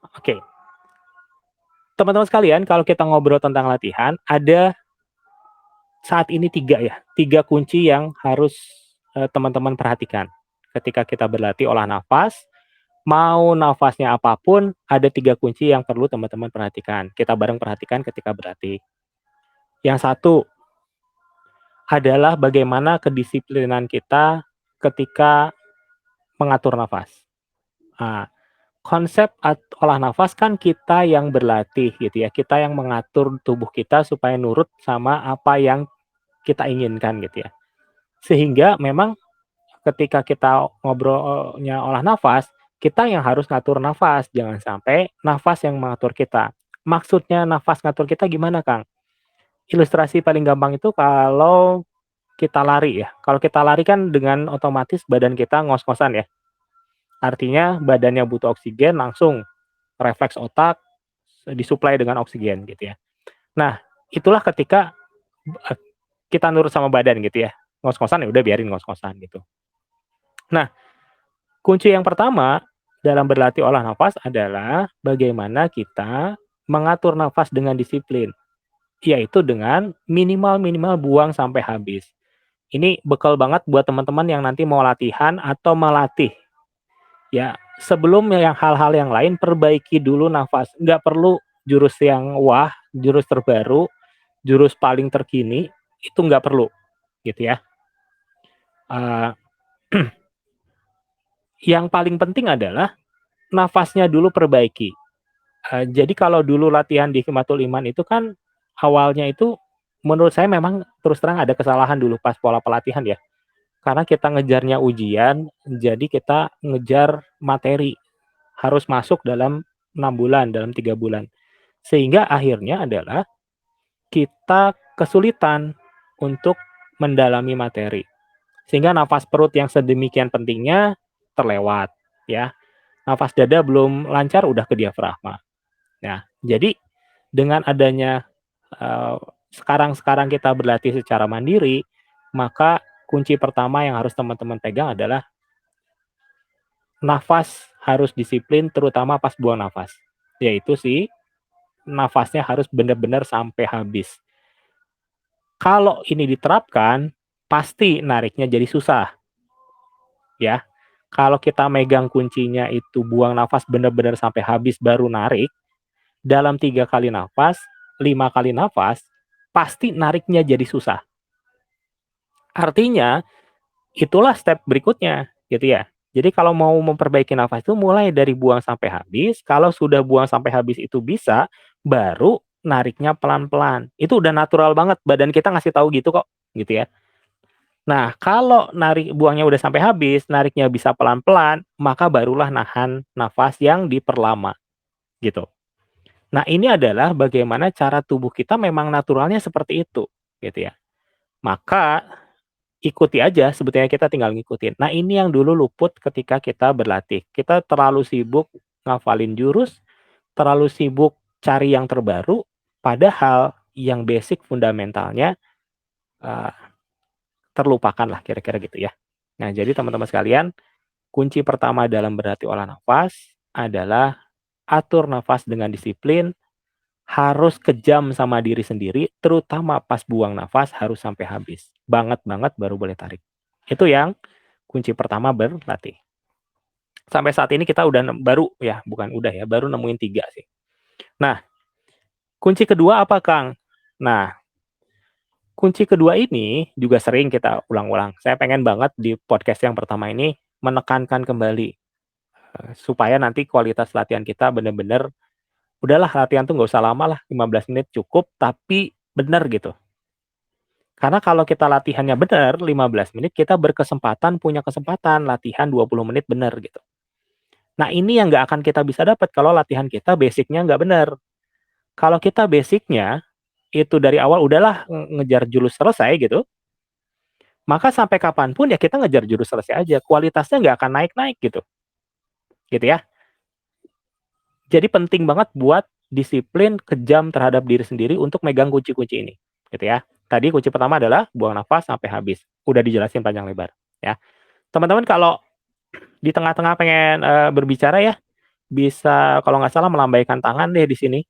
Oke, teman-teman sekalian, kalau kita ngobrol tentang latihan, ada saat ini 3 ya, 3 kunci yang harus, teman-teman perhatikan. Ketika kita berlatih olah nafas, mau nafasnya apapun, ada 3 kunci yang perlu teman-teman perhatikan. Kita bareng perhatikan ketika berlatih. Yang satu adalah bagaimana kedisiplinan kita ketika mengatur nafas. Nah, konsep olah nafas kan kita yang berlatih gitu ya, kita yang mengatur tubuh kita supaya nurut sama apa yang kita inginkan gitu ya. Sehingga memang ketika kita ngobrolnya olah nafas, kita yang harus ngatur nafas, jangan sampai nafas yang mengatur kita. Maksudnya nafas ngatur kita gimana, Kang? Ilustrasi paling gampang itu kalau kita lari ya. Kalau kita lari kan dengan otomatis badan kita ngos-ngosan ya. Artinya badannya butuh oksigen, langsung refleks otak disuplai dengan oksigen gitu ya. Nah, itulah ketika eh, kita nurut sama badan gitu ya. Ngos-ngosan ya udah biarin ngos-ngosan gitu. Nah, kunci yang pertama dalam berlatih olah nafas adalah bagaimana kita mengatur nafas dengan disiplin, yaitu dengan minimal-minimal buang sampai habis. Ini bekal banget buat teman-teman yang nanti mau latihan atau melatih. Ya, sebelum yang hal-hal yang lain perbaiki dulu nafas. Nggak perlu jurus yang wah, jurus terbaru, jurus paling terkini, itu nggak perlu, gitu ya. Eee, yang paling penting adalah nafasnya dulu perbaiki. Jadi kalau dulu latihan di Himatul Iman itu kan awalnya itu menurut saya memang terus terang ada kesalahan dulu pas pola pelatihan ya. Karena kita ngejarnya ujian, jadi kita ngejar materi, harus masuk dalam 6 bulan, dalam 3 bulan. Sehingga akhirnya adalah kita kesulitan untuk mendalami materi. Sehingga nafas perut yang sedemikian pentingnya terlewat ya. Nafas dada belum lancar udah ke diafragma. Nah, jadi dengan adanya sekarang-sekarang kita berlatih secara mandiri, maka kunci pertama yang harus teman-teman pegang adalah nafas harus disiplin terutama pas buang nafas. Yaitu si nafasnya harus benar-benar sampai habis. Kalau ini diterapkan, pasti nariknya jadi susah, ya. Kalau kita megang kuncinya itu buang nafas benar-benar sampai habis baru narik, dalam 3 kali nafas, 5 kali nafas, pasti nariknya jadi susah. Artinya, itulah step berikutnya, gitu ya. Jadi kalau mau memperbaiki nafas itu mulai dari buang sampai habis, kalau sudah buang sampai habis itu bisa, baru nariknya pelan-pelan. Itu udah natural banget, badan kita ngasih tahu gitu kok, gitu ya. Nah, kalau buangnya udah sampai habis, nariknya bisa pelan-pelan, maka barulah nahan nafas yang diperlama, gitu. Nah, ini adalah bagaimana cara tubuh kita memang naturalnya seperti itu, gitu ya. Maka ikuti aja, sebetulnya kita tinggal ngikutin. Nah, ini yang dulu luput ketika kita berlatih. Kita terlalu sibuk ngafalin jurus, terlalu sibuk cari yang terbaru, padahal yang basic fundamentalnya eee, terlupakan lah kira-kira gitu ya. Nah, jadi teman-teman sekalian, kunci pertama dalam berlatih olah nafas adalah atur nafas dengan disiplin, harus kejam sama diri sendiri, terutama pas buang nafas harus sampai habis. Banget banget baru boleh tarik. Itu yang kunci pertama berlatih. Sampai saat ini kita udah baru ya, bukan udah ya, baru nemuin 3 sih. Nah, kunci kedua apa, Kang? Nah, kunci kedua ini juga sering kita ulang-ulang. Saya pengen banget di podcast yang pertama ini menekankan kembali, supaya nanti kualitas latihan kita bener-bener, udahlah latihan tuh nggak usah lama lah, 15 menit cukup, tapi bener gitu. Karena kalau kita latihannya bener, 15 menit, kita punya kesempatan latihan 20 menit bener gitu. Nah, ini yang nggak akan kita bisa dapat kalau latihan kita basic-nya nggak bener. Kalau kita basic-nya itu dari awal udahlah ngejar jurus selesai gitu, maka sampai kapanpun ya kita ngejar jurus selesai aja, kualitasnya nggak akan naik-naik gitu, gitu ya. Jadi penting banget buat disiplin kejam terhadap diri sendiri untuk megang kunci-kunci ini, gitu ya. Tadi kunci pertama adalah buang nafas sampai habis, udah dijelasin panjang lebar, ya. Teman-teman kalau di tengah-tengah pengen, berbicara ya, bisa kalau nggak salah melambaikan tangan deh di sini.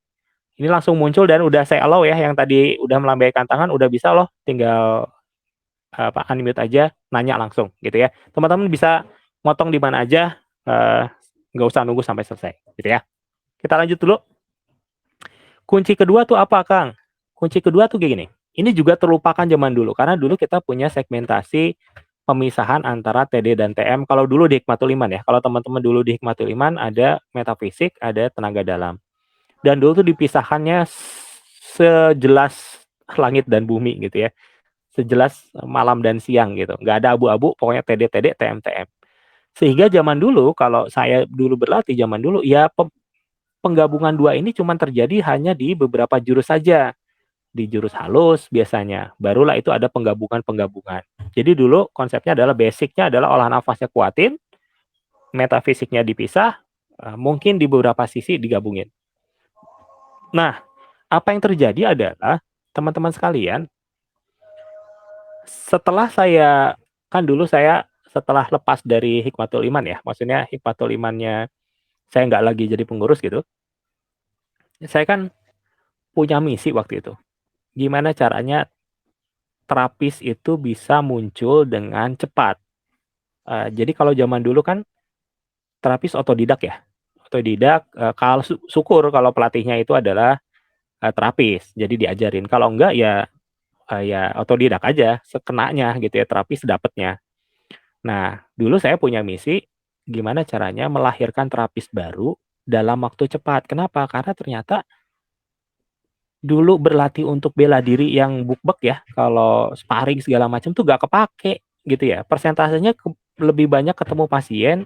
Ini langsung muncul dan udah saya allow ya, yang tadi udah melambaikan tangan udah bisa loh, tinggal, unmute aja, nanya langsung gitu ya. Teman-teman bisa motong di mana aja, nggak usah nunggu sampai selesai gitu ya. Kita lanjut dulu. Kunci kedua tuh apa, Kang? Kunci kedua tuh kayak gini, ini juga terlupakan zaman dulu, karena dulu kita punya segmentasi pemisahan antara TD dan TM kalau dulu di Hikmatul Iman ya. Kalau teman-teman dulu di Hikmatul Iman ada metafisik, ada tenaga dalam. Dan dulu tuh dipisahkannya sejelas langit dan bumi gitu ya. Sejelas malam dan siang gitu. Nggak ada abu-abu, pokoknya TD, TD, TM, TM. Sehingga zaman dulu, kalau saya dulu berlatih zaman dulu, ya penggabungan dua ini cuma terjadi hanya di beberapa jurus saja. Di jurus halus biasanya. Barulah itu ada penggabungan-penggabungan. Jadi dulu konsepnya adalah basicnya adalah olah nafasnya kuatin, metafisiknya dipisah, mungkin di beberapa sisi digabungin. Nah, apa yang terjadi adalah teman-teman sekalian, setelah saya kan dulu saya setelah lepas dari Hikmatul Iman ya, maksudnya Hikmatul Imannya saya nggak lagi jadi pengurus gitu, saya kan punya misi waktu itu. Gimana caranya terapis itu bisa muncul dengan cepat. Jadi kalau zaman dulu kan terapis otodidak ya, otodidak, kalau syukur kalau pelatihnya itu adalah, terapis, jadi diajarin. Kalau enggak ya, ya otodidak aja, sekenanya gitu ya, terapis dapatnya. Nah, dulu saya punya misi, gimana caranya melahirkan terapis baru dalam waktu cepat. Kenapa? Karena ternyata dulu berlatih untuk bela diri yang bukbek ya, kalau sparring segala macam tuh gak kepake gitu ya. Persentasenya lebih banyak ketemu pasien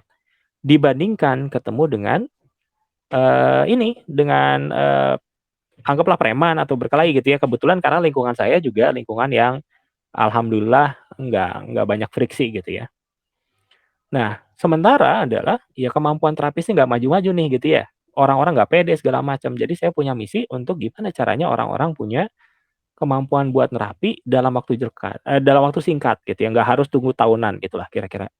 dibandingkan ketemu dengan, dengan, anggaplah preman atau berkelahi gitu ya. Kebetulan karena lingkungan saya juga lingkungan yang alhamdulillah nggak banyak friksi gitu ya. Nah, sementara adalah ya kemampuan terapisnya nggak maju-maju nih gitu ya. Orang-orang nggak pede segala macam. Jadi saya punya misi untuk gimana caranya orang-orang punya kemampuan buat nerapi dalam waktu singkat gitu ya, nggak harus tunggu tahunan gitulah kira-kira.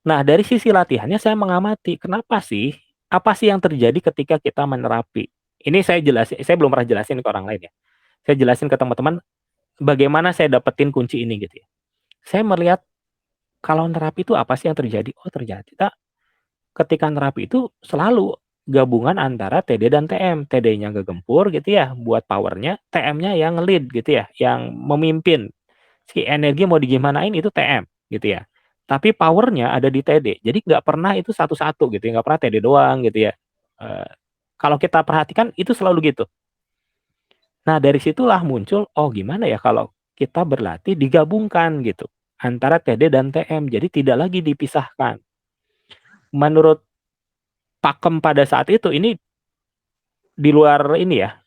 Nah, dari sisi latihannya saya mengamati, kenapa sih, apa sih yang terjadi ketika kita menerapi? Ini saya belum pernah jelasin ke orang lain ya. Saya jelasin ke teman-teman bagaimana saya dapetin kunci ini gitu ya. Saya melihat kalau nerapi itu apa sih yang terjadi? Oh, ternyata ketika nerapi itu selalu gabungan antara TD dan TM. TD-nya ngegempur gitu ya buat powernya, TM-nya yang nge-lead gitu ya, yang memimpin. Si energi mau digimanain itu TM gitu ya. Tapi powernya ada di TD. Jadi nggak pernah itu satu-satu gitu ya, nggak pernah TD doang gitu ya. Eee, kalau kita perhatikan itu selalu gitu. Nah, dari situlah muncul, oh gimana ya kalau kita berlatih digabungkan gitu, antara TD dan TM, jadi tidak lagi dipisahkan. Menurut pakem pada saat itu, ini di luar ini ya,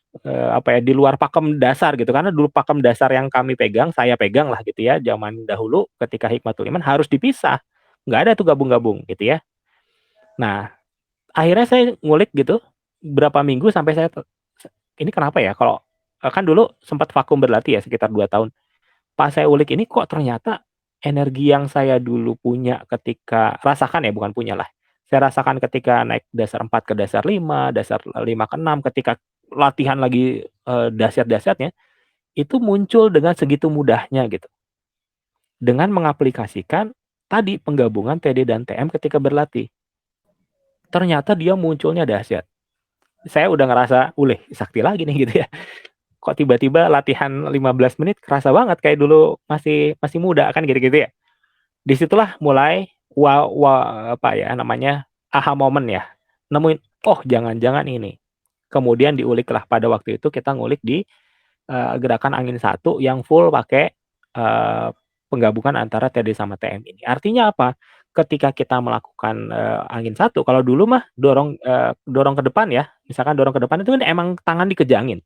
apa ya, di luar pakem dasar gitu, karena dulu pakem dasar yang kami pegang, saya pegang lah gitu ya, zaman dahulu ketika Hikmatul Iman harus dipisah, nggak ada tuh gabung-gabung gitu ya. Nah, akhirnya saya ngulik gitu, berapa minggu sampai saya ini kenapa ya kalau kan dulu sempat vakum berlatih ya sekitar 2 tahun. Pas saya ulik ini kok ternyata energi yang saya dulu punya ketika rasakan ya, bukan punya lah. Saya rasakan ketika naik dasar 4 ke dasar 5, dasar 5 ke 6, ketika latihan lagi, dahsyat-dahsyatnya, itu muncul dengan segitu mudahnya gitu. Dengan mengaplikasikan tadi penggabungan TD dan TM ketika berlatih. Ternyata dia munculnya dahsyat. Saya udah ngerasa, "Uleh, sakti lagi nih," gitu ya. Kok tiba-tiba latihan 15 menit kerasa banget kayak dulu masih masih muda kan gitu-gitu ya. Di situlah mulai apa ya namanya, aha moment ya, nemuin, "Oh jangan-jangan ini." Kemudian diuliklah pada waktu itu kita ngulik di, gerakan angin satu yang full pakai, eee, penggabungan antara TD sama TM ini. Artinya apa? Ketika kita melakukan, angin satu kalau dulu mah dorong ke depan ya, misalkan dorong ke depan itu kan emang tangan dikejangin.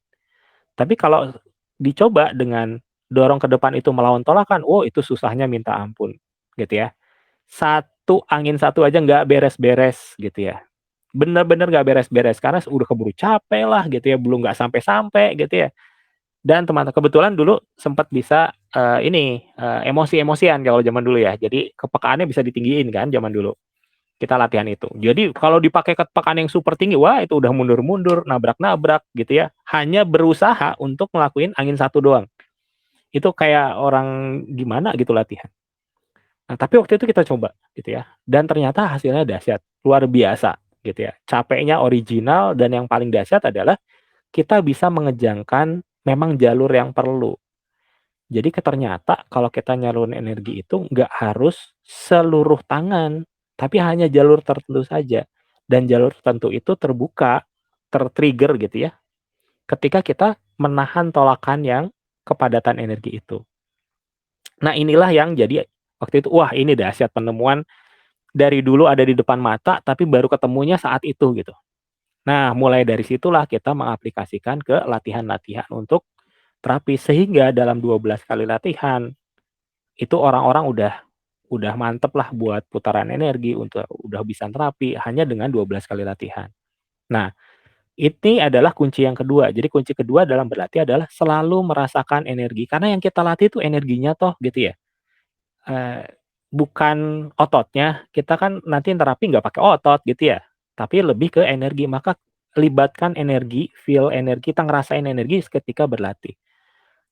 Tapi kalau dicoba dengan dorong ke depan itu melawan tolakan, oh itu susahnya minta ampun, gitu ya. Satu angin satu aja nggak beres-beres gitu ya. Bener-bener nggak beres-beres karena udah keburu capek lah gitu ya, belum nggak sampai-sampai gitu ya. Dan kebetulan dulu sempat bisa, emosi-emosian kalau zaman dulu ya. Jadi kepekaannya bisa ditinggiin kan zaman dulu. kita latihan itu. Jadi kalau dipakai kecepatan yang super tinggi, wah itu udah mundur-mundur, nabrak-nabrak gitu ya. Hanya berusaha untuk ngelakuin angin satu doang. Itu kayak orang gimana gitu latihan. Nah, tapi waktu itu kita coba gitu ya. Dan ternyata hasilnya dahsyat, luar biasa gitu ya. Capeknya original dan yang paling dahsyat adalah kita bisa mengejangkan memang jalur yang perlu. Jadi ternyata kalau kita nyalurin energi itu nggak harus seluruh tangan, tapi hanya jalur tertentu saja. Dan jalur tertentu itu terbuka, ter-trigger gitu ya, ketika kita menahan tolakan yang kepadatan energi itu. Nah inilah yang jadi waktu itu, wah ini dahsyat penemuan dari dulu ada di depan mata, tapi baru ketemunya saat itu gitu. Nah mulai dari situlah kita mengaplikasikan ke latihan-latihan untuk terapi, sehingga dalam 12 kali latihan itu orang-orang udah mantep lah buat putaran energi, untuk udah bisa terapi hanya dengan 12 kali latihan. Nah, ini adalah kunci yang kedua. Jadi kunci kedua dalam berlatih adalah selalu merasakan energi, karena yang kita latih itu energinya toh gitu ya, eee, bukan ototnya. Kita kan nanti terapi nggak pakai otot gitu ya, tapi lebih ke energi. Maka libatkan energi, feel energi, kita ngerasain energi ketika berlatih.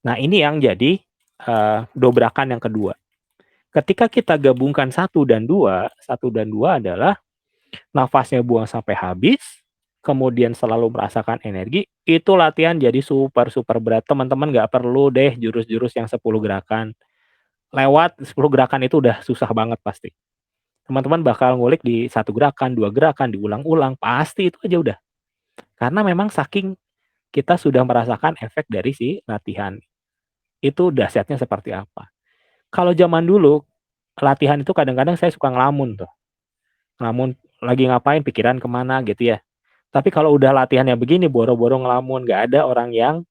Nah ini yang jadi, dobrakan yang kedua. Ketika kita gabungkan satu dan 2 adalah nafasnya buang sampai habis, kemudian selalu merasakan energi, itu latihan jadi super super berat. Teman-teman nggak perlu deh jurus-jurus yang 10 gerakan. Lewat 10 gerakan itu udah susah banget pasti. Teman-teman bakal ngulik di satu gerakan, 2 gerakan, diulang-ulang, pasti itu aja udah. Karena memang saking kita sudah merasakan efek dari si latihan. Itu dahsyatnya seperti apa. Kalau zaman dulu, latihan itu kadang-kadang saya suka ngelamun tuh. Ngelamun lagi ngapain, pikiran kemana gitu ya. Tapi kalau udah latihannya begini, boro-boro ngelamun, nggak ada orang yang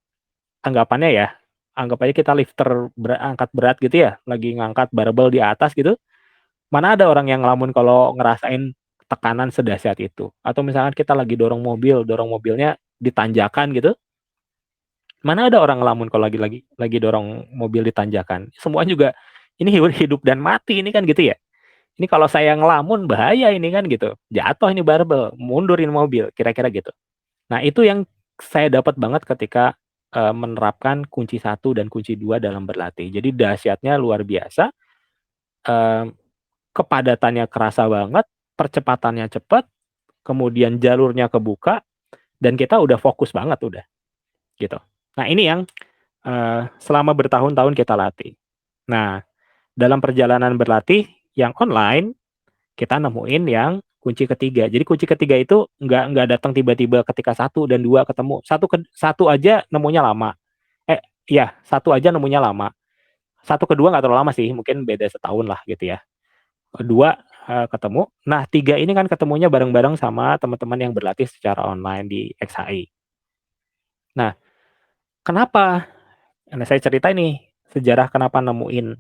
anggapannya ya, anggap aja kita lifter angkat berat gitu ya, lagi ngangkat barbel di atas gitu, mana ada orang yang ngelamun kalau ngerasain tekanan sedahsyat itu. Atau misalkan kita lagi dorong mobilnya ditanjakan gitu, mana ada orang ngelamun kalau lagi dorong mobil ditanjakan. Semua juga ini hidup dan mati ini kan gitu ya. Ini kalau saya ngelamun bahaya ini kan gitu, jatuh ini barbel, mundurin mobil, kira-kira gitu. Nah itu yang saya dapat banget ketika, menerapkan kunci satu dan kunci 2 dalam berlatih. Jadi dahsyatnya luar biasa, eee, kepadatannya kerasa banget, percepatannya cepat, kemudian jalurnya kebuka, dan kita udah fokus banget udah, gitu. Nah ini yang, selama bertahun-tahun kita latih. Nah, dalam perjalanan berlatih yang online, kita nemuin yang kunci ketiga. Jadi kunci ketiga itu nggak datang tiba-tiba ketika satu dan 2 ketemu. Satu aja nemunya lama. Iya, satu aja nemunya lama. Satu kedua nggak terlalu lama sih, mungkin beda setahun lah gitu ya. Kedua, ketemu. Nah, 3 ini kan ketemunya bareng-bareng sama teman-teman yang berlatih secara online di XHI. Nah, kenapa? Nah, saya cerita nih sejarah kenapa nemuin,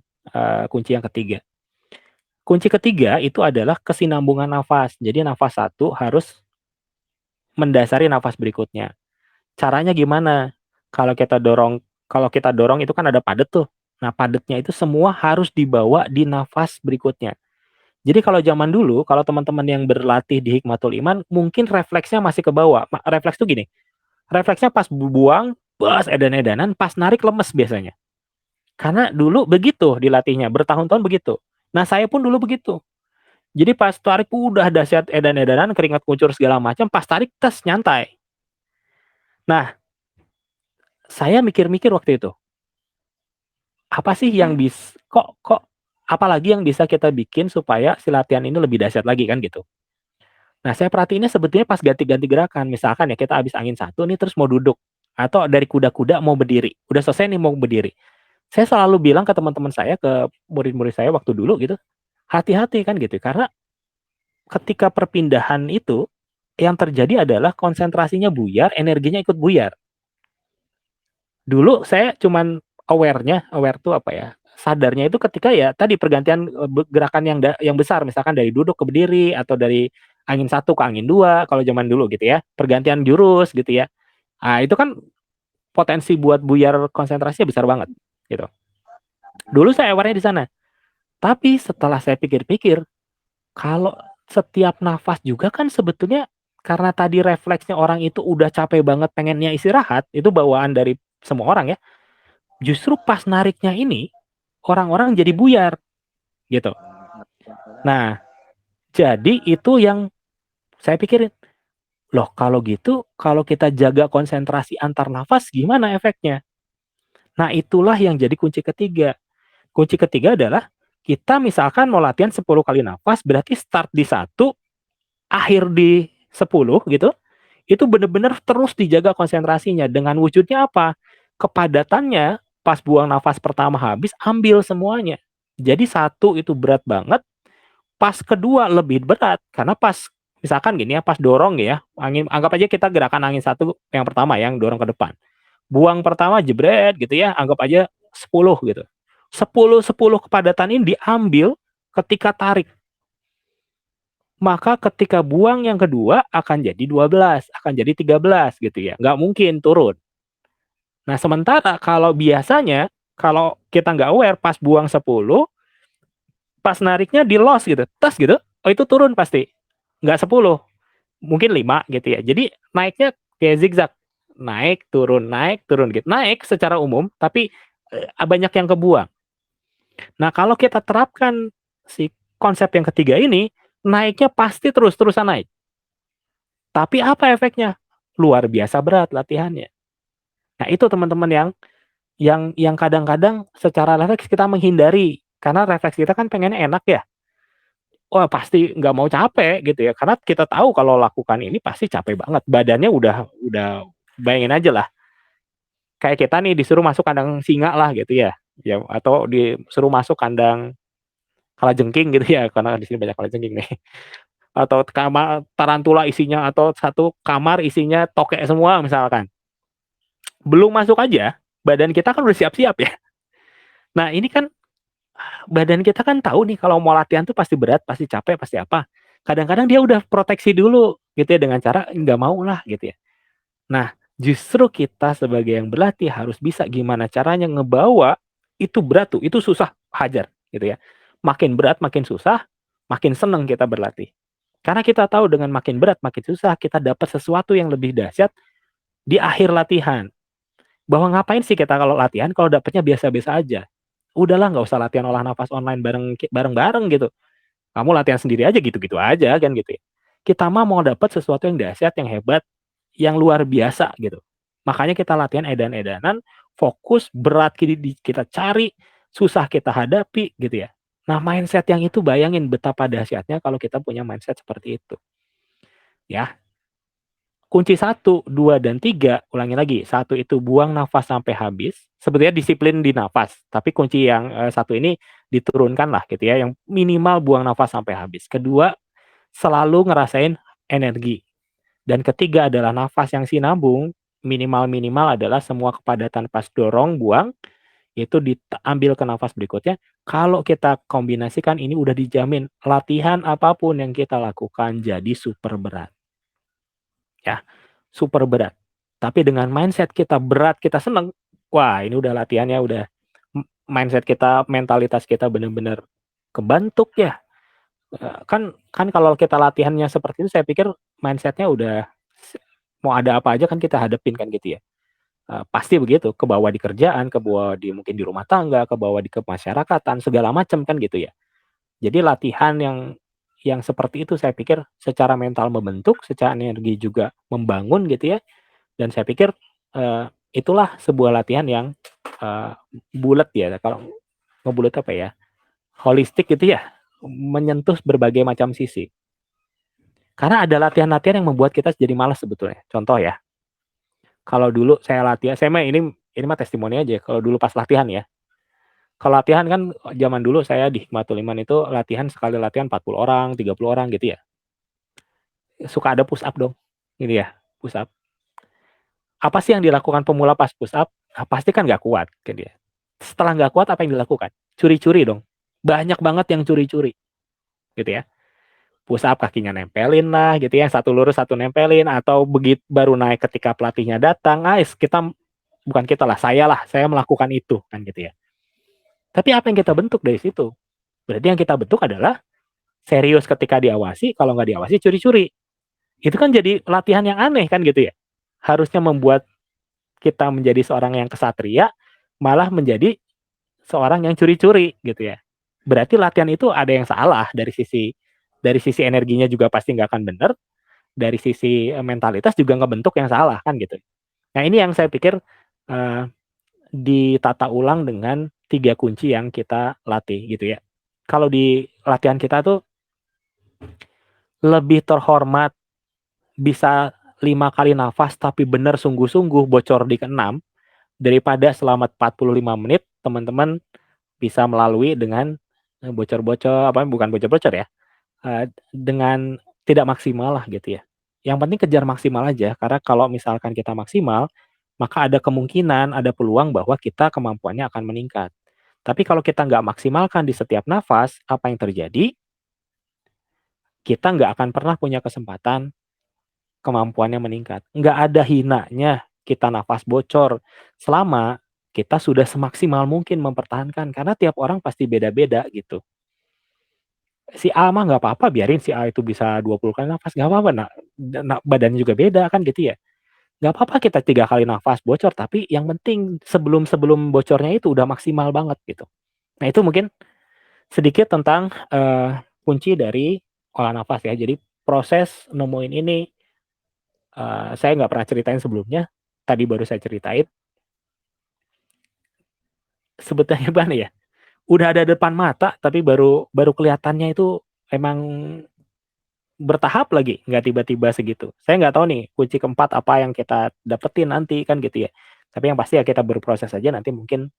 kunci yang ketiga. Kunci ketiga itu adalah kesinambungan nafas. Jadi nafas satu harus mendasari nafas berikutnya. Caranya gimana? Kalau kita dorong kalau kita dorong itu kan ada padet tuh. Nah, padetnya itu semua harus dibawa di nafas berikutnya. Jadi kalau zaman dulu, kalau teman-teman yang berlatih di Hikmatul Iman, mungkin refleksnya masih ke bawah. Refleks tuh gini, refleksnya pas buang, bas edan-edanan, pas narik lemes biasanya. Karena dulu begitu dilatihnya, bertahun-tahun begitu. Nah, saya pun dulu begitu. Jadi pas tarik udah dahsyat edan-edanan, keringat kuncur segala macam, pas tarik tes nyantai. Nah, saya mikir-mikir waktu itu, apa sih yang kok kok apalagi yang bisa kita bikin supaya si latihan ini lebih dahsyat lagi kan gitu. Nah saya perhatiinnya sebetulnya pas ganti-ganti gerakan, misalkan ya kita habis angin satu nih terus mau duduk, atau dari kuda-kuda mau berdiri, udah selesai nih mau berdiri. Saya selalu bilang ke teman-teman saya, ke murid-murid saya waktu dulu gitu, hati-hati kan gitu, karena ketika perpindahan itu, yang terjadi adalah konsentrasinya buyar, energinya ikut buyar. Dulu saya cuman aware tuh apa ya, sadarnya itu ketika ya tadi pergantian, gerakan yang besar misalkan dari duduk ke berdiri atau dari angin satu ke angin 2 kalau zaman dulu gitu ya, pergantian jurus gitu ya. Ah, itu kan potensi buat buyar konsentrasinya besar banget, gitu. Dulu saya aware-nya di sana, tapi setelah saya pikir-pikir, kalau setiap nafas juga kan sebetulnya karena tadi refleksnya orang itu udah capek banget pengennya istirahat, itu bawaan dari semua orang ya. Justru pas nariknya ini orang-orang jadi buyar gitu. Nah, jadi itu yang saya pikirin, loh kalau gitu kalau kita jaga konsentrasi antar nafas gimana efeknya? Nah, itulah yang jadi kunci ketiga. Kunci ketiga adalah kita misalkan mau latihan 10 kali nafas, berarti start di 1, akhir di 10 gitu, itu benar-benar terus dijaga konsentrasinya dengan wujudnya apa? Kepadatannya pas buang nafas pertama habis ambil semuanya. Jadi 1 itu berat banget, pas kedua lebih berat karena pas misalkan gini ya, pas dorong ya, angin anggap aja kita gerakan angin 1 yang pertama yang dorong ke depan. Buang pertama jebret gitu ya, anggap aja 10 gitu. 10 kepadatan ini diambil ketika tarik. Maka ketika buang yang kedua akan jadi 12, akan jadi 13 gitu ya, nggak mungkin turun. Nah sementara kalau biasanya, kalau kita nggak aware pas buang 10, pas nariknya di loss gitu, tes gitu, oh itu turun pasti, nggak 10, mungkin 5 gitu ya. Jadi naiknya kayak zigzag, naik turun gitu. Naik secara umum, tapi banyak yang kebuang. Nah kalau kita terapkan si konsep yang ketiga ini, naiknya pasti terus-terusan naik. Tapi apa efeknya? Luar biasa berat latihannya. Nah itu teman-teman yang kadang-kadang secara refleks kita menghindari, karena refleks kita kan pengennya enak ya. Wah pasti nggak mau capek gitu ya, karena kita tahu kalau lakukan ini pasti capek banget, badannya udah bayangin aja lah, kayak kita nih disuruh masuk kandang singa lah gitu ya atau disuruh masuk kandang kalajengking gitu ya, karena di sini banyak kalajengking nih, atau kamar tarantula isinya atau satu kamar isinya tokek semua misalkan. Belum masuk aja, badan kita kan udah siap-siap ya. Nah ini kan badan kita kan tahu nih kalau mau latihan tuh pasti berat, pasti capek, pasti apa. Kadang-kadang dia udah proteksi dulu gitu ya dengan cara nggak mau lah gitu ya. Nah, justru kita sebagai yang berlatih harus bisa gimana caranya ngebawa itu berat tuh, itu susah, hajar gitu ya. Makin berat, makin susah, makin seneng kita berlatih. Karena kita tahu dengan makin berat, makin susah, kita dapat sesuatu yang lebih dahsyat di akhir latihan. Bahwa ngapain sih kita kalau latihan kalau dapetnya biasa-biasa aja. Udahlah nggak usah latihan olah nafas online bareng-bareng gitu. Kamu latihan sendiri aja gitu-gitu aja kan gitu ya. Kita mah mau dapat sesuatu yang dahsyat, yang hebat, yang luar biasa gitu. Makanya kita latihan edan-edanan, fokus, berat kita cari, susah kita hadapi gitu ya. Nah, mindset yang itu bayangin betapa dahsyatnya kalau kita punya mindset seperti itu. Ya, kunci 1, 2, dan 3, ulangi lagi. 1 itu buang nafas sampai habis. Sebetulnya disiplin di nafas, tapi kunci yang 1 ini diturunkan lah gitu ya, yang minimal buang nafas sampai habis. Kedua, selalu ngerasain energi. Dan ketiga adalah nafas yang sinambung, minimal-minimal adalah semua kepadatan pas dorong, buang, itu diambil ke nafas berikutnya. Kalau kita kombinasikan ini udah dijamin latihan apapun yang kita lakukan jadi super berat. Ya, super berat. Tapi dengan mindset kita berat, kita seneng, wah ini udah latihannya udah mindset kita, mentalitas kita benar-benar kebentuk ya. Kan kan kalau kita latihannya seperti itu saya pikir mindsetnya udah mau ada apa aja kan kita hadapin kan gitu ya. Pasti begitu, ke bawah di kerjaan, ke bawah di mungkin di rumah tangga, ke bawah di kemasyarakatan, segala macam kan gitu ya. Jadi latihan yang seperti itu saya pikir secara mental membentuk, secara energi juga membangun gitu ya. Dan saya pikir, itulah sebuah latihan yang, eee, bulet ya, kalau ngebulet apa ya, holistik gitu ya, menyentuh berbagai macam sisi. Karena ada latihan-latihan yang membuat kita jadi malas sebetulnya. Contoh ya, kalau dulu saya latihan saya mah ini mah testimoni aja ya, kalau dulu pas latihan ya, kalau latihan kan zaman dulu saya di Hikmatul Iman itu latihan sekali latihan 40 orang, 30 orang gitu ya. Suka ada push up dong, gitu ya, push up. Apa sih yang dilakukan pemula pas push up? Ah, pasti kan nggak kuat kan dia. Setelah nggak kuat apa yang dilakukan? Curi-curi dong. Banyak banget yang curi-curi, gitu ya. Push up kakinya nempelin lah gitu ya, satu lurus satu nempelin atau baru naik ketika pelatihnya datang, kita bukan kita lah, saya melakukan itu kan gitu ya. Tapi apa yang kita bentuk dari situ? Berarti yang kita bentuk adalah serius ketika diawasi, kalau nggak diawasi curi-curi. Itu kan jadi latihan yang aneh kan gitu ya. Harusnya membuat kita menjadi seorang yang kesatria, malah menjadi seorang yang curi-curi gitu ya. Berarti latihan itu ada yang salah dari sisi energinya juga pasti nggak akan bener, dari sisi mentalitas juga ngebentuk yang salah kan gitu. Nah ini yang saya pikir uh, ditata ulang dengan 3 kunci yang kita latih gitu ya. Kalau di latihan kita tuh lebih terhormat bisa 5 kali nafas tapi benar sungguh-sungguh bocor di keenam daripada selama 45 menit teman-teman bisa melalui dengan bocor-bocor apa bukan bocor-bocor ya dengan tidak maksimal lah gitu ya. Yang penting kejar maksimal aja karena kalau misalkan kita maksimal maka ada kemungkinan ada peluang bahwa kita kemampuannya akan meningkat. Tapi kalau kita nggak maksimalkan di setiap nafas, apa yang terjadi? Kita nggak akan pernah punya kesempatan kemampuannya meningkat. Nggak ada hinanya kita nafas bocor selama kita sudah semaksimal mungkin mempertahankan karena tiap orang pasti beda-beda gitu. Si A mah nggak apa-apa biarin si A itu bisa 20 kali nafas nggak apa-apa badannya juga beda kan gitu ya nggak apa-apa kita 3 kali nafas bocor tapi yang penting sebelum sebelum bocornya itu udah maksimal banget gitu. Nah itu mungkin sedikit tentang kunci dari olah nafas ya. Jadi proses nemuin ini saya nggak pernah ceritain sebelumnya. Tadi baru saya ceritain. Sebetulnya mana ya? Udah ada depan mata, tapi baru baru kelihatannya itu emang bertahap lagi, nggak tiba-tiba segitu. Saya nggak tahu nih kunci keempat apa yang kita dapetin nanti kan gitu ya. Tapi yang pasti ya kita berproses aja nanti mungkin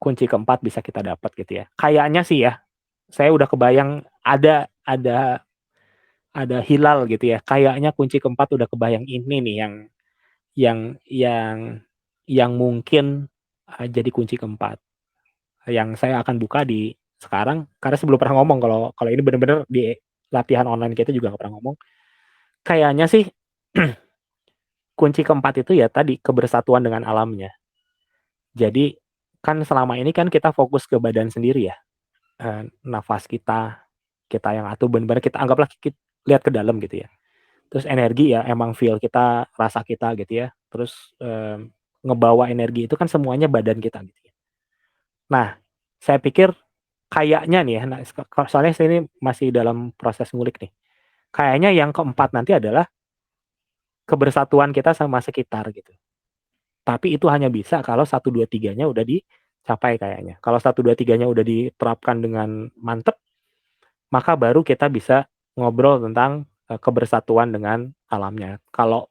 kunci keempat bisa kita dapat gitu ya. Kayaknya sih ya, saya udah kebayang ada hilal gitu ya. Kayaknya kunci keempat udah kebayang ini nih yang yang yang mungkin jadi kunci keempat yang saya akan buka di sekarang karena sebelum pernah ngomong kalau kalau ini benar-benar di latihan online kita juga nggak pernah ngomong kayaknya sih kunci keempat itu ya tadi kebersatuan dengan alamnya jadi kan selama ini kan kita fokus ke badan sendiri ya nafas kita kita yang atur benar-benar kita anggaplah kita lihat ke dalam gitu ya terus energi ya emang feel kita rasa kita gitu ya terus ngebawa energi itu kan semuanya badan kita gitu ya nah saya pikir kayaknya nih ya nah, soalnya saya ini masih dalam proses ngulik nih kayaknya yang keempat nanti adalah kebersatuan kita sama sekitar gitu tapi itu hanya bisa kalau 1, 2, 3-nya udah dicapai kayaknya kalau 1, 2, 3-nya udah diterapkan dengan mantep maka baru kita bisa ngobrol tentang kebersatuan dengan alamnya kalau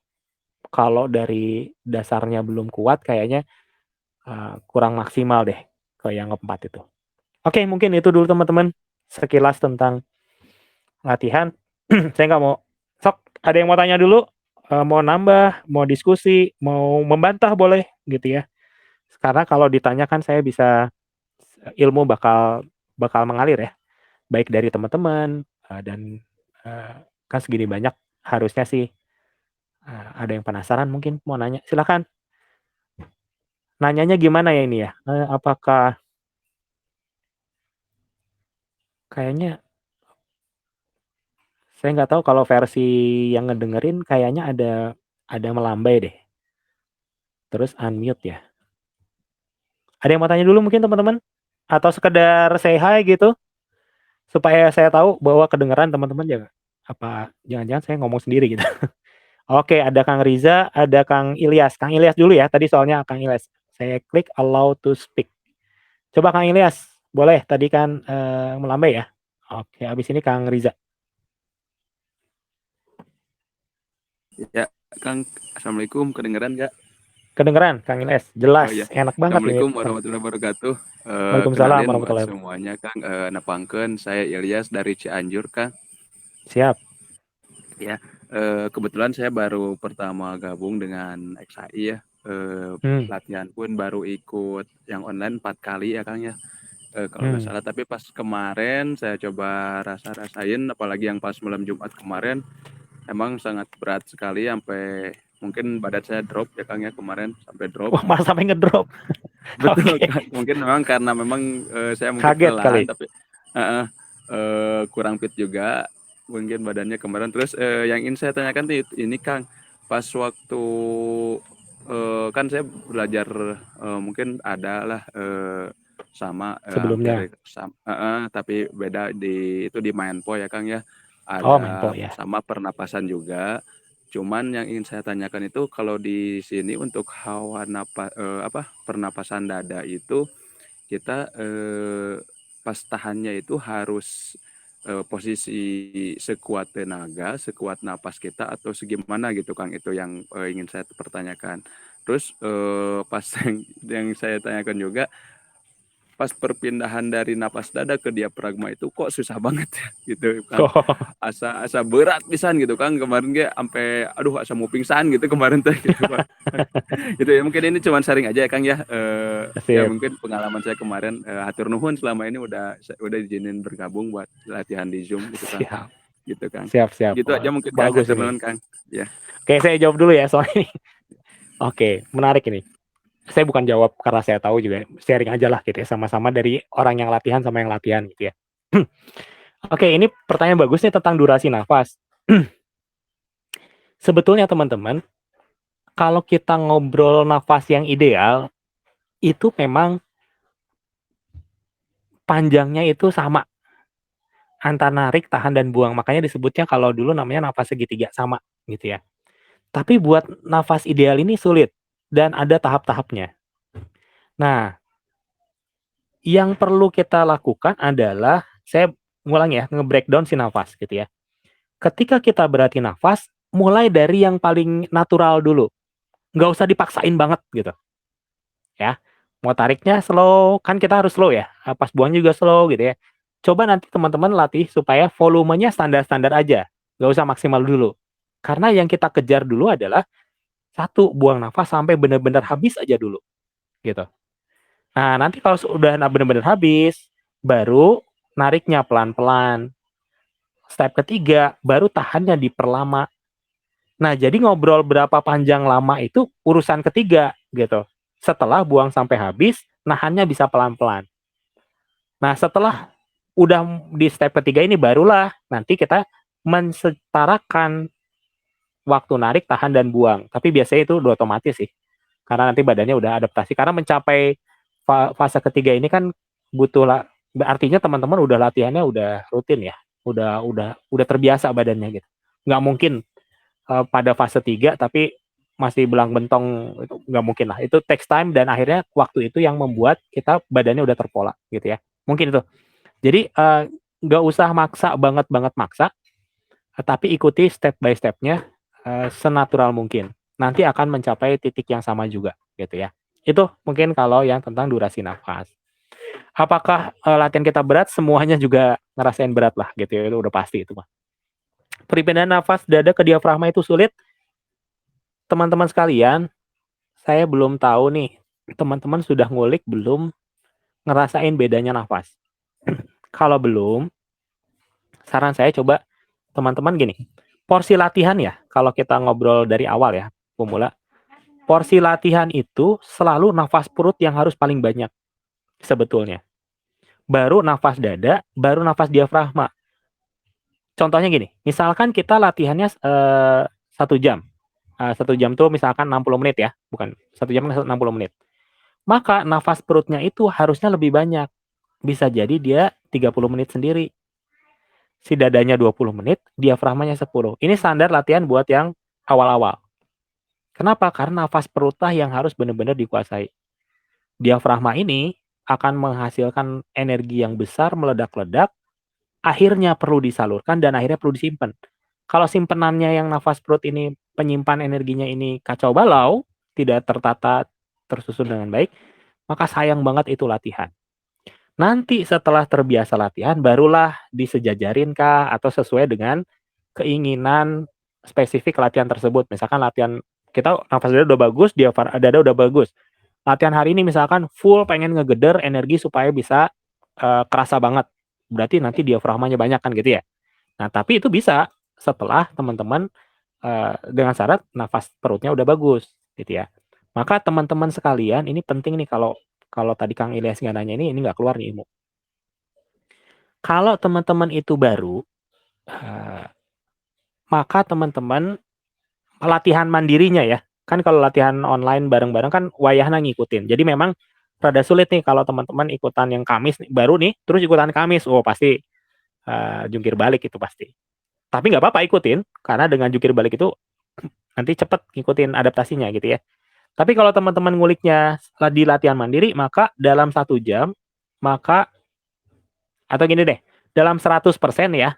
kalau dari dasarnya belum kuat kayaknya kurang maksimal deh ke yang keempat itu. Oke, mungkin itu dulu teman-teman sekilas tentang latihan. Saya nggak mau sok ada yang mau tanya dulu, mau nambah, mau diskusi, mau membantah boleh gitu ya. Karena kalau ditanya kan saya bisa ilmu bakal bakal mengalir ya, baik dari teman-teman dan kan segini banyak harusnya sih ada yang penasaran mungkin mau nanya. Silakan. Nanyanya gimana ya ini ya? Apakah kayaknya saya nggak tahu kalau versi yang ngedengerin kayaknya ada melambai deh. Terus unmute ya. Ada yang mau tanya dulu mungkin teman-teman? Atau sekedar say hi gitu supaya saya tahu bahwa kedengeran teman-teman ya. Apa jangan-jangan saya ngomong sendiri gitu. Oke, ada Kang Riza, ada Kang Ilyas. Kang Ilyas dulu ya. Tadi soalnya Kang Ilyas. Saya klik allow to speak. Coba Kang Ilyas, boleh tadi kan melambai ya. Oke, habis ini Kang Riza. Ya, Kang. Assalamualaikum. Kedengeran nggak? Kedengeran Kang Ilyas. Oh Jelas, ya. enak banget ini. Assalamualaikum warahmatullahi wabarakatuh. Waalaikumsalam Kenalin buat warahmatullahi wabarakatuh. semuanya, Kang. Napangkeun saya Ilyas dari Cianjur, Kang. Siap. Ya, kebetulan saya baru pertama gabung dengan XAI ya. Hmm. Latihan pun baru ikut yang online 4 kali ya, Kang ya. Kalau nggak Hmm. salah, tapi pas kemarin saya coba rasain, apalagi yang pas malam Jumat kemarin, emang sangat berat sekali sampai mungkin badan saya drop ya Kang ya kemarin sampai drop. Wah, malah sampai ngedrop. Betul Oke. Kang. Mungkin memang karena memang saya mungkin Kaget kali. kelelahan tapi uh, kurang fit juga mungkin badannya kemarin. Terus yang ingin saya tanyakan tuh ini Kang, pas waktu kan saya belajar mungkin ada lah sama sebelumnya. hampir sama, tapi beda di itu di Mindpo ya Kang ya, Oh, Menpo ada ya. sama pernapasan juga. Cuman yang ingin saya tanyakan itu kalau di sini untuk hawa pernapasan dada itu kita pas tahannya itu harus posisi sekuat tenaga, sekuat napas kita atau segimana gitu Kang, itu yang ingin saya pertanyakan. Terus pas yang saya tanyakan juga pas perpindahan dari napas dada ke diafragma itu kok susah banget ya gitu Kang. Asa asa berat pisan gitu Kang, kemarin ge sampai aduh asa mau pingsan gitu kemarin teh gitu Pak. Gitu ya, mungkin ini cuma sharing aja ya Kang ya. Ya Sip, mungkin pengalaman saya kemarin, hatur nuhun selama ini udah izinin bergabung buat latihan di Zoom gitu Kang. siap, Gitu Kang. siap, siap. Gitu Oh, aja mungkin Kang, bagus hatur ini. nuhun Kang. Ya. Oke, saya jawab dulu ya soalnya. Oke, menarik ini. Saya bukan jawab karena saya tahu juga, sharing aja lah gitu ya, sama-sama dari orang yang latihan sama yang latihan gitu ya. Oke, ini pertanyaan bagus nih tentang durasi nafas. Sebetulnya teman-teman, kalau kita ngobrol nafas yang ideal, itu memang panjangnya itu sama, antara narik, tahan, dan buang. Makanya disebutnya kalau dulu namanya nafas segitiga, sama gitu ya. Tapi buat nafas ideal ini sulit, dan ada tahap-tahapnya. Nah, yang perlu kita lakukan adalah, saya ngulang ya, nge-breakdown si nafas gitu ya. Ketika kita berhenti nafas, mulai dari yang paling natural dulu, nggak usah dipaksain banget gitu ya. Mau tariknya slow, kan kita harus slow ya, pas buang juga slow gitu ya. Coba nanti teman-teman latih supaya volumenya standar-standar aja, nggak usah maksimal dulu. Karena yang kita kejar dulu adalah, satu, buang nafas sampai benar-benar habis aja dulu, gitu. Nah, nanti kalau sudah benar-benar habis, baru nariknya pelan-pelan. Step ketiga, baru tahannya diperlama. Nah, jadi ngobrol berapa panjang lama itu urusan ketiga gitu. Setelah buang sampai habis, nahannya bisa pelan-pelan. Nah, setelah udah di step ketiga ini barulah nanti kita mensetarakan waktu narik, tahan, dan buang. Tapi biasanya itu udah otomatis sih. Karena nanti badannya udah adaptasi. Karena mencapai fase ketiga ini kan butuh lah, artinya teman-teman udah latihannya udah rutin ya. Udah terbiasa badannya gitu. Nggak mungkin pada fase 3 tapi masih belang bentong, itu nggak mungkin lah. Itu takes time dan akhirnya waktu itu yang membuat kita badannya udah terpola gitu ya. Mungkin itu. Jadi nggak usah maksa banget maksa, tapi ikuti step by stepnya senatural mungkin. Nanti akan mencapai titik yang sama juga gitu ya. Itu mungkin kalau yang tentang durasi nafas. Apakah latihan kita berat? Semuanya juga ngerasain berat lah gitu ya. Itu udah pasti itu mah. Perpindahan nafas dada ke diafragma itu sulit. Teman-teman sekalian, saya belum tahu nih, teman-teman sudah ngulik belum ngerasain bedanya nafas? Kalau belum, saran saya coba teman-teman gini, porsi latihan ya, kalau kita ngobrol dari awal ya, pemula, porsi latihan itu selalu nafas perut yang harus paling banyak sebetulnya. Baru nafas dada, baru nafas diafragma. Contohnya gini, misalkan kita latihannya 1 jam. 1 jam tuh misalkan 60 menit ya, bukan 1 jam 60 menit. Maka nafas perutnya itu harusnya lebih banyak. Bisa jadi dia 30 menit sendiri. Si dadanya 20 menit, diafragmanya 10. Ini standar latihan buat yang awal-awal. Kenapa? Karena nafas perutlah yang harus benar-benar dikuasai. Diafragma ini akan menghasilkan energi yang besar, meledak-ledak, akhirnya perlu disalurkan dan akhirnya perlu disimpan. Kalau simpenannya yang nafas perut ini, penyimpan energinya ini kacau balau, tidak tertata, tersusun dengan baik, maka sayang banget itu latihan. Nanti setelah terbiasa latihan, barulah disejajarin kah atau sesuai dengan keinginan spesifik latihan tersebut. Misalkan latihan kita nafas dada udah bagus, dada udah bagus. Latihan hari ini misalkan full pengen ngegeder energi supaya bisa kerasa banget. Berarti nanti diafragmanya banyak kan gitu ya. Nah, tapi itu bisa setelah teman-teman dengan syarat nafas perutnya udah bagus gitu ya. Maka teman-teman sekalian ini penting nih, kalau kalau tadi Kang Ilyas nggak nanya ini nggak keluar nih ilmu. Kalau teman-teman itu baru, maka teman-teman latihan mandirinya ya. Kan kalau latihan online bareng-bareng kan wayahna ngikutin. Jadi memang rada sulit nih kalau teman-teman ikutan yang Kamis nih, baru nih, terus ikutan Kamis, oh pasti jungkir balik itu pasti. Tapi nggak apa-apa ikutin, karena dengan jungkir balik itu nanti cepet ngikutin adaptasinya gitu ya. Tapi kalau teman-teman nguliknya di latihan mandiri, maka dalam 1 jam, maka atau gini deh, dalam 100% ya,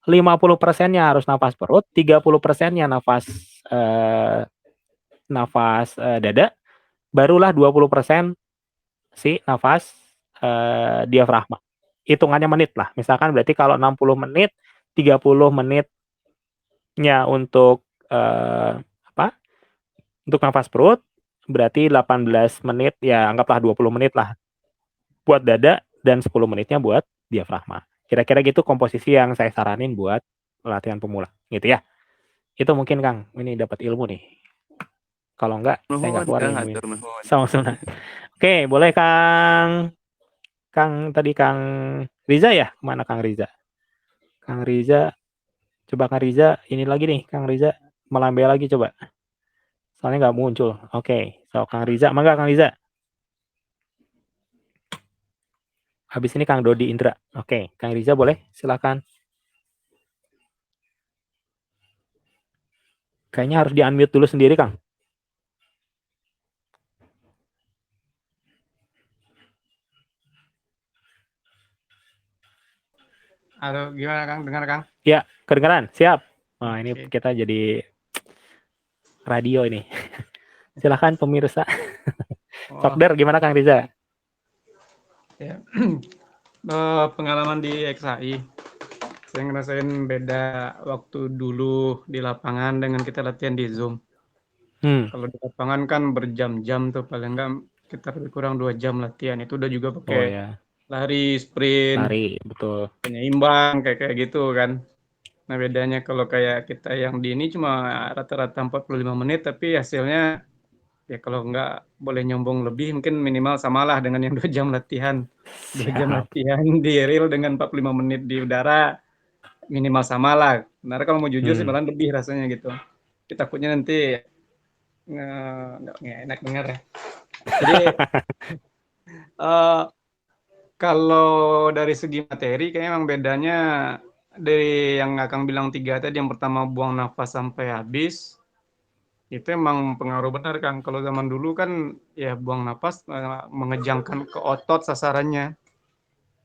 50%-nya harus nafas perut, 30%-nya eh, nafas dada, barulah 20% si nafas diafragma. Hitungannya menit lah. Misalkan berarti kalau 60 menit, 30 menitnya untuk apa? Untuk nafas perut, berarti 18 menit, ya anggaplah 20 menit lah buat dada dan 10 menitnya buat diafragma. Kira-kira gitu komposisi yang saya saranin buat latihan pemula, gitu ya. Itu mungkin Kang, ini dapat ilmu nih. Kalau enggak, saya nggak Nuhun keluar Kang, ilmu ini. hatur nuhun. Sama Sunat. Oke, boleh Kang. Tadi Kang Riza ya? Kemana Kang Riza? Kang Riza, coba Kang Riza, ini lagi nih Kang Riza, melambai lagi coba. Soalnya nggak muncul. Oke, so Kang Riza, mangga Kang Riza. Habis ini Kang Dodi Indra. Oke, Kang Riza boleh? Silakan. Kayaknya harus di-unmute dulu sendiri, Kang. Halo, gimana Kang? Dengar Kang? Ya, kedengaran. Siap. Wah, ini Oke. kita jadi radio ini. Silakan pemirsa. Oh, Sokder, gimana Kang Riza? ya. Pengalaman di XAI, saya ngerasain beda waktu dulu di lapangan dengan kita latihan di Zoom. Kalau di lapangan kan berjam-jam tuh, paling enggak kita lebih kurang 2 jam latihan. Itu udah juga Oh pakai ya, lari, sprint, lari, betul. penyeimbang, kayak gitu kan. Nah bedanya kalau kayak kita yang di ini cuma rata-rata 45 menit, tapi hasilnya ya kalau nggak boleh nyombong lebih, mungkin minimal samalah dengan yang 2 jam latihan. 2 jam Siap. latihan di real dengan 45 menit di udara, minimal samalah. Sebenarnya kalau mau jujur sih malah lebih rasanya gitu. Tapi takutnya nanti nggak enak dengar ya. Jadi eh, kalau dari segi materi kayaknya emang bedanya dari yang Akang bilang 3 tadi, yang pertama buang nafas sampai habis, itu emang pengaruh benar Kang. Kalau zaman dulu kan ya buang nafas mengejangkan ke otot sasarannya.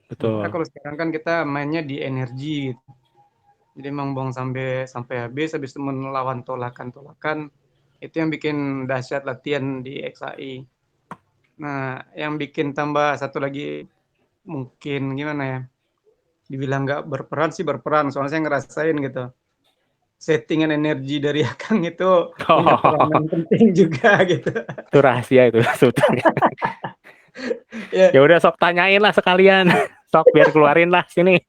Sementara Betul. kalau sekarang kan kita mainnya di energi gitu. Jadi emang buang sampai sampai habis itu melawan tolakan-tolakan, itu yang bikin dahsyat latihan di XAI. Nah, yang bikin tambah satu lagi mungkin gimana ya? Dibilang nggak berperan sih berperan, soalnya saya ngerasain gitu. Settingan energi dari Akang itu punya Oh, peranan penting juga gitu. itu rahasia itu sebetulnya. Ya, Ya udah sok tanyain lah sekalian. Sok biar keluarin lah sini.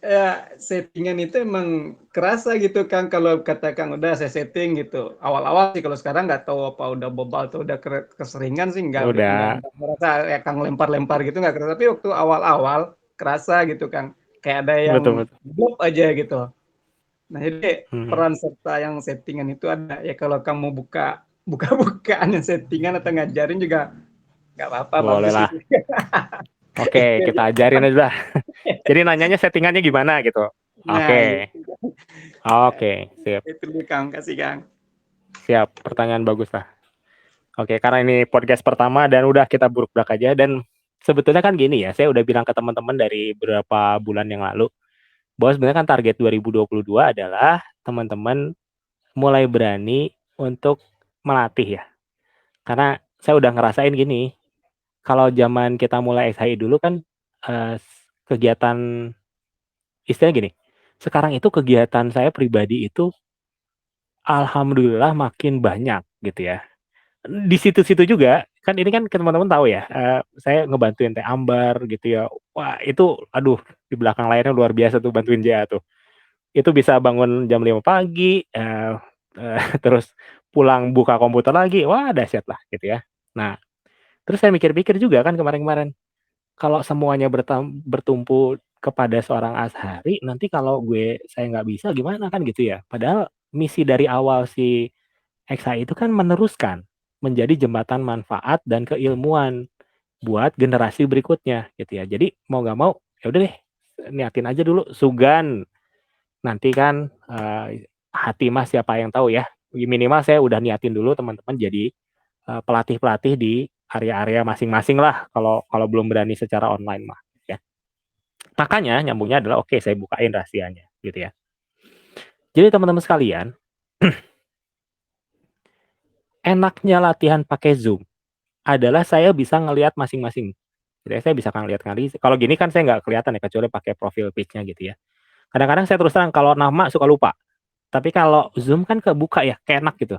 ya settingan itu emang kerasa gitu Kang, kalau kata Kang udah saya setting gitu. Awal-awal sih, kalau sekarang nggak tahu apa udah bobal atau udah keseringan sih Udah. nggak merasa ya Kang lempar-lempar gitu nggak kerasa. Tapi waktu awal-awal kerasa gitu Kang, kayak ada yang Betul, betul. blok aja gitu. Nah jadi Hmm. peran serta yang settingan itu ada ya. Kalau kamu buka-bukaan yang settingan atau ngajarin juga nggak apa-apa, Boleh bagus lah. itu. Oke, kita ajarin aja lah. Jadi nanyanya settingannya gimana gitu. Nah Oke. gitu. Oke, sip. Itu dulu Kang, kasih Kang. Siap. Pertanyaan bagus lah. Oke, karena ini podcast pertama dan udah kita buruk-buruk aja, dan sebetulnya kan gini ya, saya udah bilang ke teman-teman dari beberapa bulan yang lalu bahwa sebenarnya kan target 2022 adalah teman-teman mulai berani untuk melatih ya. Karena saya udah ngerasain gini, kalau zaman kita mulai SHI dulu kan kegiatan, istilahnya gini, sekarang itu kegiatan saya pribadi itu alhamdulillah makin banyak gitu ya. Di situ-situ juga, kan ini kan teman-teman tahu ya, saya ngebantuin Teh Ambar gitu ya. Wah, itu aduh, di belakang layarnya luar biasa tuh bantuin dia tuh. Itu bisa bangun jam 5 pagi, terus pulang buka komputer lagi, wah dahsyat lah gitu ya. Nah, terus saya mikir-mikir juga kan kemarin-kemarin, kalau semuanya bertumpu kepada seorang Azhari, nanti kalau saya nggak bisa gimana kan gitu ya. Padahal misi dari awal si XI itu kan meneruskan menjadi jembatan manfaat dan keilmuan buat generasi berikutnya gitu ya. Jadi mau nggak mau ya udah deh niatin aja dulu sugan. Nanti kan hati mas siapa yang tahu ya. Minimal saya udah niatin dulu teman-teman jadi pelatih-pelatih di area-area masing-masing lah kalau belum berani secara online mah ya. Makanya nyambungnya adalah oke saya bukain rahasianya gitu ya. Jadi teman-teman sekalian, enaknya latihan pakai Zoom adalah saya bisa ngelihat masing-masing. Jadi saya bisa ngelihat kali. Kalau gini kan saya nggak kelihatan ya kecuali pakai profil page-nya gitu ya. Kadang-kadang saya terus terang kalau nama suka lupa. Tapi kalau Zoom kan kebuka ya, kayak enak gitu.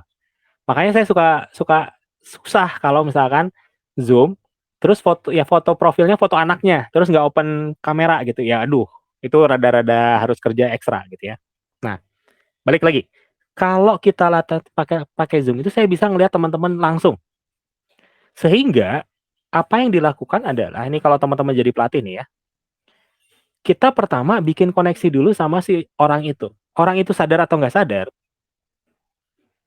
Makanya saya suka suka susah kalau misalkan Zoom terus foto profilnya foto anaknya, terus nggak open kamera gitu ya. Aduh, itu rada-rada harus kerja ekstra gitu ya. Nah, balik lagi. Kalau kita latihan pakai Zoom itu saya bisa ngelihat teman-teman langsung. Sehingga apa yang dilakukan adalah ini kalau teman-teman jadi pelatih nih ya. Kita pertama bikin koneksi dulu sama si orang itu. Orang itu sadar atau nggak sadar,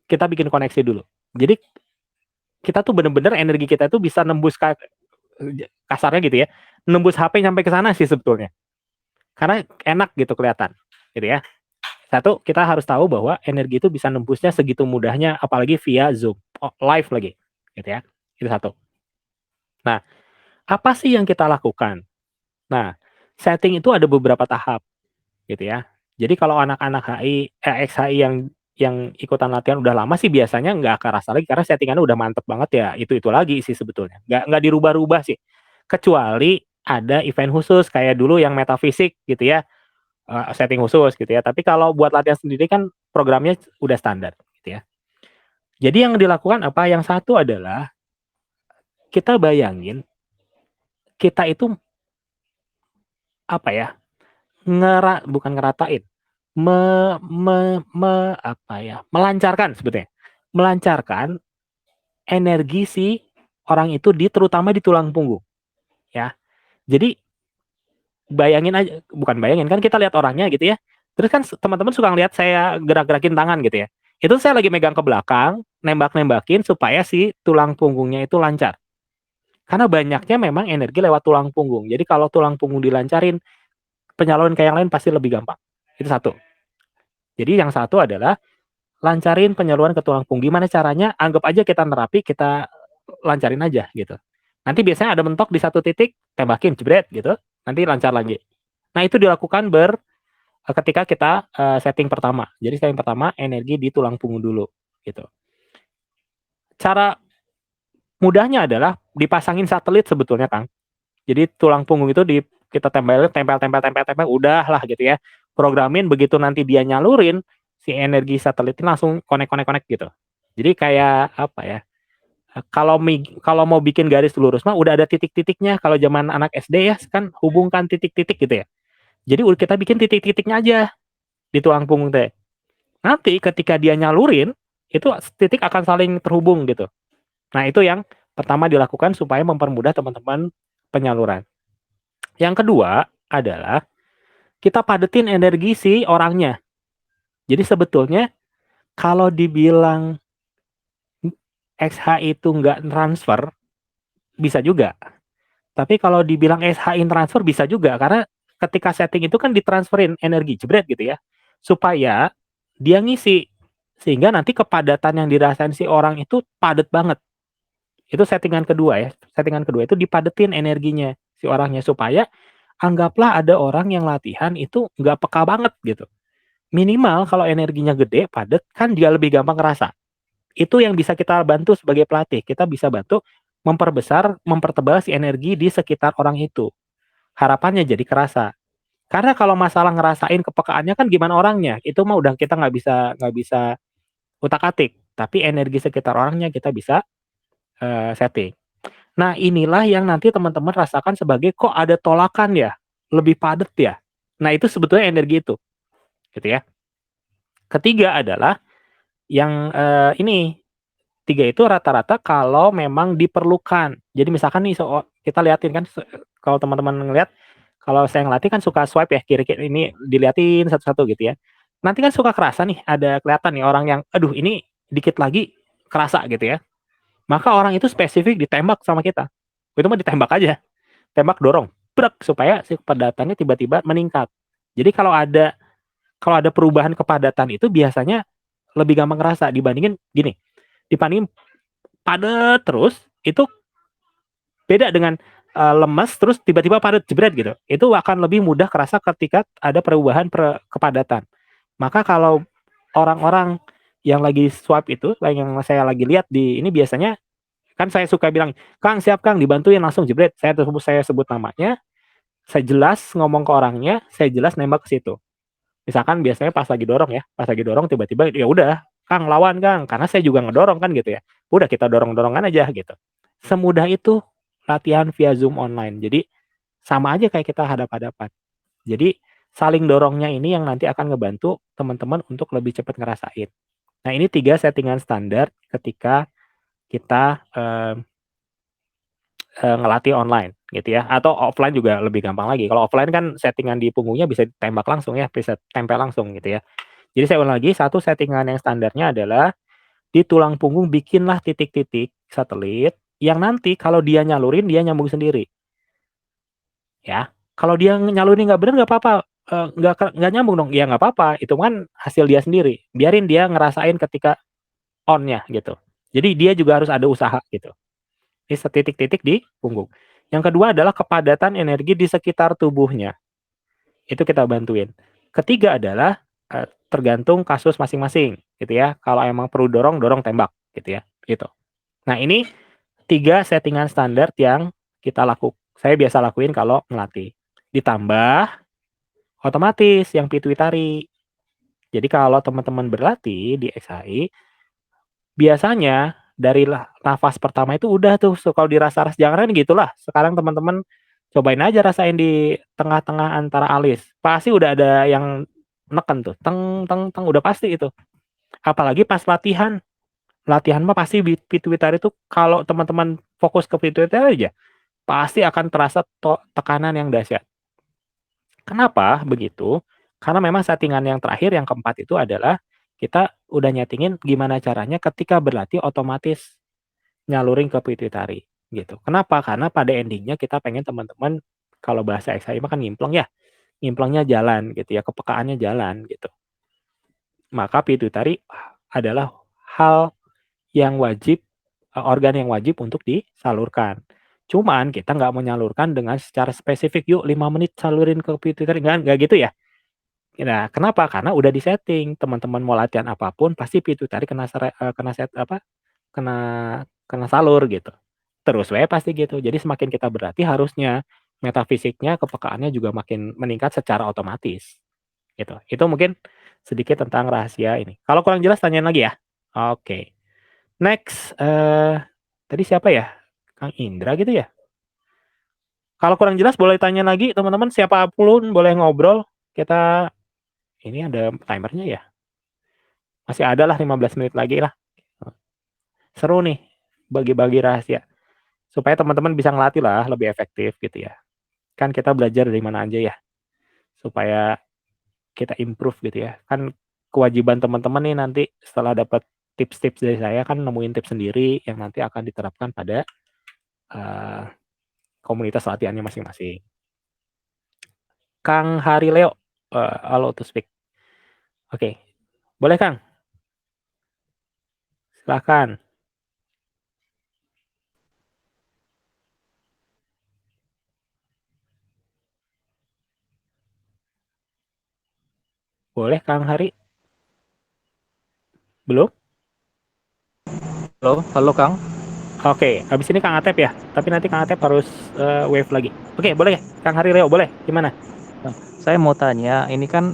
kita bikin koneksi dulu. Jadi kita tuh bener-bener energi kita itu bisa nembus kasarnya gitu ya, nembus HP sampai ke sana sih sebetulnya. Karena enak gitu kelihatan, gitu ya. Satu, kita harus tahu bahwa energi itu bisa nembusnya segitu mudahnya, apalagi via Zoom, live lagi, gitu ya. Itu satu. Nah, apa sih yang kita lakukan? Nah, setting itu ada beberapa tahap, gitu ya. Jadi kalau anak-anak XHI yang ikutan latihan udah lama sih biasanya nggak kerasa lagi karena settingannya udah mantep banget ya itu lagi sih sebetulnya nggak dirubah-rubah sih kecuali ada event khusus kayak dulu yang metafisik gitu ya setting khusus gitu ya tapi kalau buat latihan sendiri kan programnya udah standar gitu ya jadi yang dilakukan apa yang satu adalah kita bayangin kita itu apa ya bukan ngeratain apa ya melancarkan sebetulnya melancarkan energi si orang itu terutama di tulang punggung ya jadi bayangin aja bukan bayangin kan kita lihat orangnya gitu ya terus kan teman-teman suka ngeliat saya gerak-gerakin tangan gitu ya itu saya lagi megang ke belakang nembak-nembakin supaya si tulang punggungnya itu lancar karena banyaknya memang energi lewat tulang punggung jadi kalau tulang punggung dilancarin penyaluran ke yang lain pasti lebih gampang itu satu jadi yang satu adalah lancarin penyaluran ke tulang punggung. Gimana caranya? Anggap aja kita nerapi, kita lancarin aja gitu. Nanti biasanya ada mentok di satu titik, tembakin, jebret gitu. Nanti lancar lagi. Nah itu dilakukan ketika kita setting pertama. Jadi setting pertama energi di tulang punggung dulu gitu. Cara mudahnya adalah dipasangin satelit sebetulnya Kang. Jadi tulang punggung itu kita tempel, udah lah gitu ya. Programin begitu nanti dia nyalurin, si energi satelit ini langsung connect gitu. Jadi kayak apa ya? Kalau mau bikin garis lurus mah udah ada titik-titiknya. Kalau zaman anak SD ya kan hubungkan titik-titik gitu ya. Jadi kita bikin titik-titiknya aja di tulang punggung teh. Nanti ketika dia nyalurin, itu titik akan saling terhubung gitu. Nah, itu yang pertama dilakukan supaya mempermudah teman-teman penyaluran. Yang kedua adalah kita padetin energi si orangnya. Jadi sebetulnya kalau dibilang XH itu nggak transfer, bisa juga. Tapi kalau dibilang SH in transfer bisa juga karena ketika setting itu kan ditransferin energi jebret gitu ya. Supaya dia ngisi sehingga nanti kepadatan yang dirasain si orang itu padat banget. Itu settingan kedua ya. Settingan kedua itu dipadetin energinya si orangnya supaya anggaplah ada orang yang latihan itu nggak peka banget gitu. Minimal kalau energinya gede, padat kan dia lebih gampang ngerasa. Itu yang bisa kita bantu sebagai pelatih. Kita bisa bantu memperbesar, mempertebal si energi di sekitar orang itu. Harapannya jadi kerasa. Karena kalau masalah ngerasain kepekaannya kan gimana orangnya, itu mah udah kita nggak bisa utak-atik. Tapi energi sekitar orangnya kita bisa setting. Nah inilah yang nanti teman-teman rasakan sebagai kok ada tolakan ya, lebih padat ya. Nah itu sebetulnya energi itu, gitu ya. Ketiga adalah yang ini tiga itu rata-rata kalau memang diperlukan. Jadi misalkan nih kita liatin kan kalau teman-teman ngeliat, kalau saya ngelatih kan suka swipe ya kiri-kiri ini diliatin satu-satu gitu ya. Nanti kan suka kerasa nih ada kelihatan nih orang yang aduh ini dikit lagi kerasa gitu ya. Maka orang itu spesifik ditembak sama kita. Itu mah ditembak aja. Tembak dorong, brek supaya si kepadatannya tiba-tiba meningkat. Jadi kalau ada perubahan kepadatan itu biasanya lebih gampang kerasa dibandingin gini. Dibandingin padat terus itu beda dengan lemes terus tiba-tiba padat jebret gitu. Itu akan lebih mudah kerasa ketika ada perubahan kepadatan. Maka kalau orang-orang yang lagi swab itu, yang saya lagi lihat di ini biasanya kan saya suka bilang, "Kang, siap Kang, dibantuin langsung jebret." Saya sebut namanya, saya jelas ngomong ke orangnya, saya jelas nembak ke situ. Misalkan biasanya pas lagi dorong ya, pas lagi dorong tiba-tiba ya udah, "Kang, lawan Kang." Karena saya juga ngedorong kan gitu ya. Udah kita dorong-dorongan aja gitu. Semudah itu latihan via Zoom online. Jadi sama aja kayak kita hadap-hadapan. Jadi saling dorongnya ini yang nanti akan ngebantu teman-teman untuk lebih cepat ngerasain. Nah, ini 3 settingan standar ketika kita ngelatih online gitu ya, atau offline juga lebih gampang lagi. Kalau offline kan settingan di punggungnya bisa ditembak langsung ya, bisa tempel langsung gitu ya. Jadi saya ulang lagi, satu settingan yang standarnya adalah di tulang punggung bikinlah titik-titik satelit yang nanti kalau dia nyalurin, dia nyambung sendiri. Ya, kalau dia nyalurin nggak bener nggak apa-apa, nggak nyambung dong, ya nggak apa-apa, itu kan hasil dia sendiri. Biarin dia ngerasain ketika on-nya gitu. Jadi dia juga harus ada usaha gitu. Ini setitik-titik di punggung. Yang kedua adalah kepadatan energi di sekitar tubuhnya. Itu kita bantuin. Ketiga adalah tergantung kasus masing-masing gitu ya. Kalau emang perlu dorong, dorong tembak gitu ya. Gitu. Nah, ini 3 settingan standar yang saya biasa lakuin kalau ngelatih. Ditambah otomatis yang pituitari. Jadi kalau teman-teman berlatih di XHI, biasanya dari nafas pertama itu udah tuh kalau dirasa jangan gitulah. Sekarang teman-teman cobain aja rasain di tengah-tengah antara alis. Pasti udah ada yang neken tuh, teng teng teng udah pasti itu. Apalagi pas latihan. Latihan mah pasti pituitari itu kalau teman-teman fokus ke pituitari aja, pasti akan terasa tekanan yang dahsyat. Kenapa begitu? Karena memang settingan yang terakhir, yang keempat itu adalah kita udah nyetingin gimana caranya ketika berlatih otomatis nyalurin ke pituitari gitu. Kenapa? Karena pada endingnya kita pengen teman-teman kalau bahasa XI mah kan ngimpleng ya, ngimplengnya jalan gitu ya, kepekaannya jalan gitu. Maka pituitari adalah hal yang wajib, organ yang wajib untuk disalurkan. Cuman kita nggak menyalurkan dengan secara spesifik, "Yuk 5 menit salurin ke pituitari," nggak gitu ya. Nah, kenapa? Karena udah di-setting, teman-teman mau latihan apapun pasti pituitari kena kena salur gitu. Terus we pasti gitu. Jadi semakin kita berlatih harusnya metafisiknya, kepekaannya juga makin meningkat secara otomatis, gitu. Itu mungkin sedikit tentang rahasia ini. Kalau kurang jelas tanyain lagi ya. Oke. Next, tadi siapa ya? Kang Indra gitu ya? Kalau kurang jelas boleh tanya lagi teman-teman, siapapun boleh ngobrol. Kita ini ada timernya ya? Masih ada lah 15 menit lagi lah. Seru nih bagi-bagi rahasia. Supaya teman-teman bisa ngelatih lah lebih efektif gitu ya. Kan kita belajar dari mana aja ya. Supaya kita improve gitu ya. Kan kewajiban teman-teman nih nanti setelah dapat tips-tips dari saya kan nemuin tips sendiri yang nanti akan diterapkan pada komunitas latihannya masing-masing. Kang Hari Leo, allow to speak. Oke, boleh Kang? Silakan. Boleh Kang Hari? Belum? Halo Kang. Oke, habis ini Kang Atep ya. Tapi nanti Kang Atep harus wave lagi. Oke, boleh ya? Kang Hari Leo, boleh? Gimana? Saya mau tanya, ini kan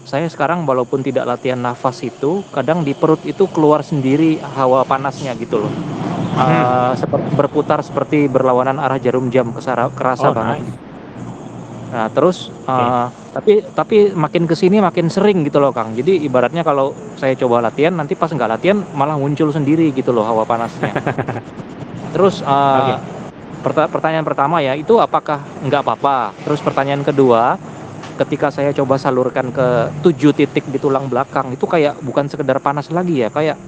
saya sekarang walaupun tidak latihan nafas itu, kadang di perut itu keluar sendiri hawa panasnya gitu loh. Berputar seperti berlawanan arah jarum jam, kerasa banget. Nice. Nah, terus tapi makin kesini makin sering gitu loh Kang. Jadi ibaratnya kalau saya coba latihan, nanti pas nggak latihan malah muncul sendiri gitu loh hawa panasnya. Terus Pertanyaan pertama ya, itu apakah nggak apa-apa? Terus pertanyaan kedua, ketika saya coba salurkan ke 7 titik di tulang belakang, itu kayak bukan sekedar panas lagi ya, kayak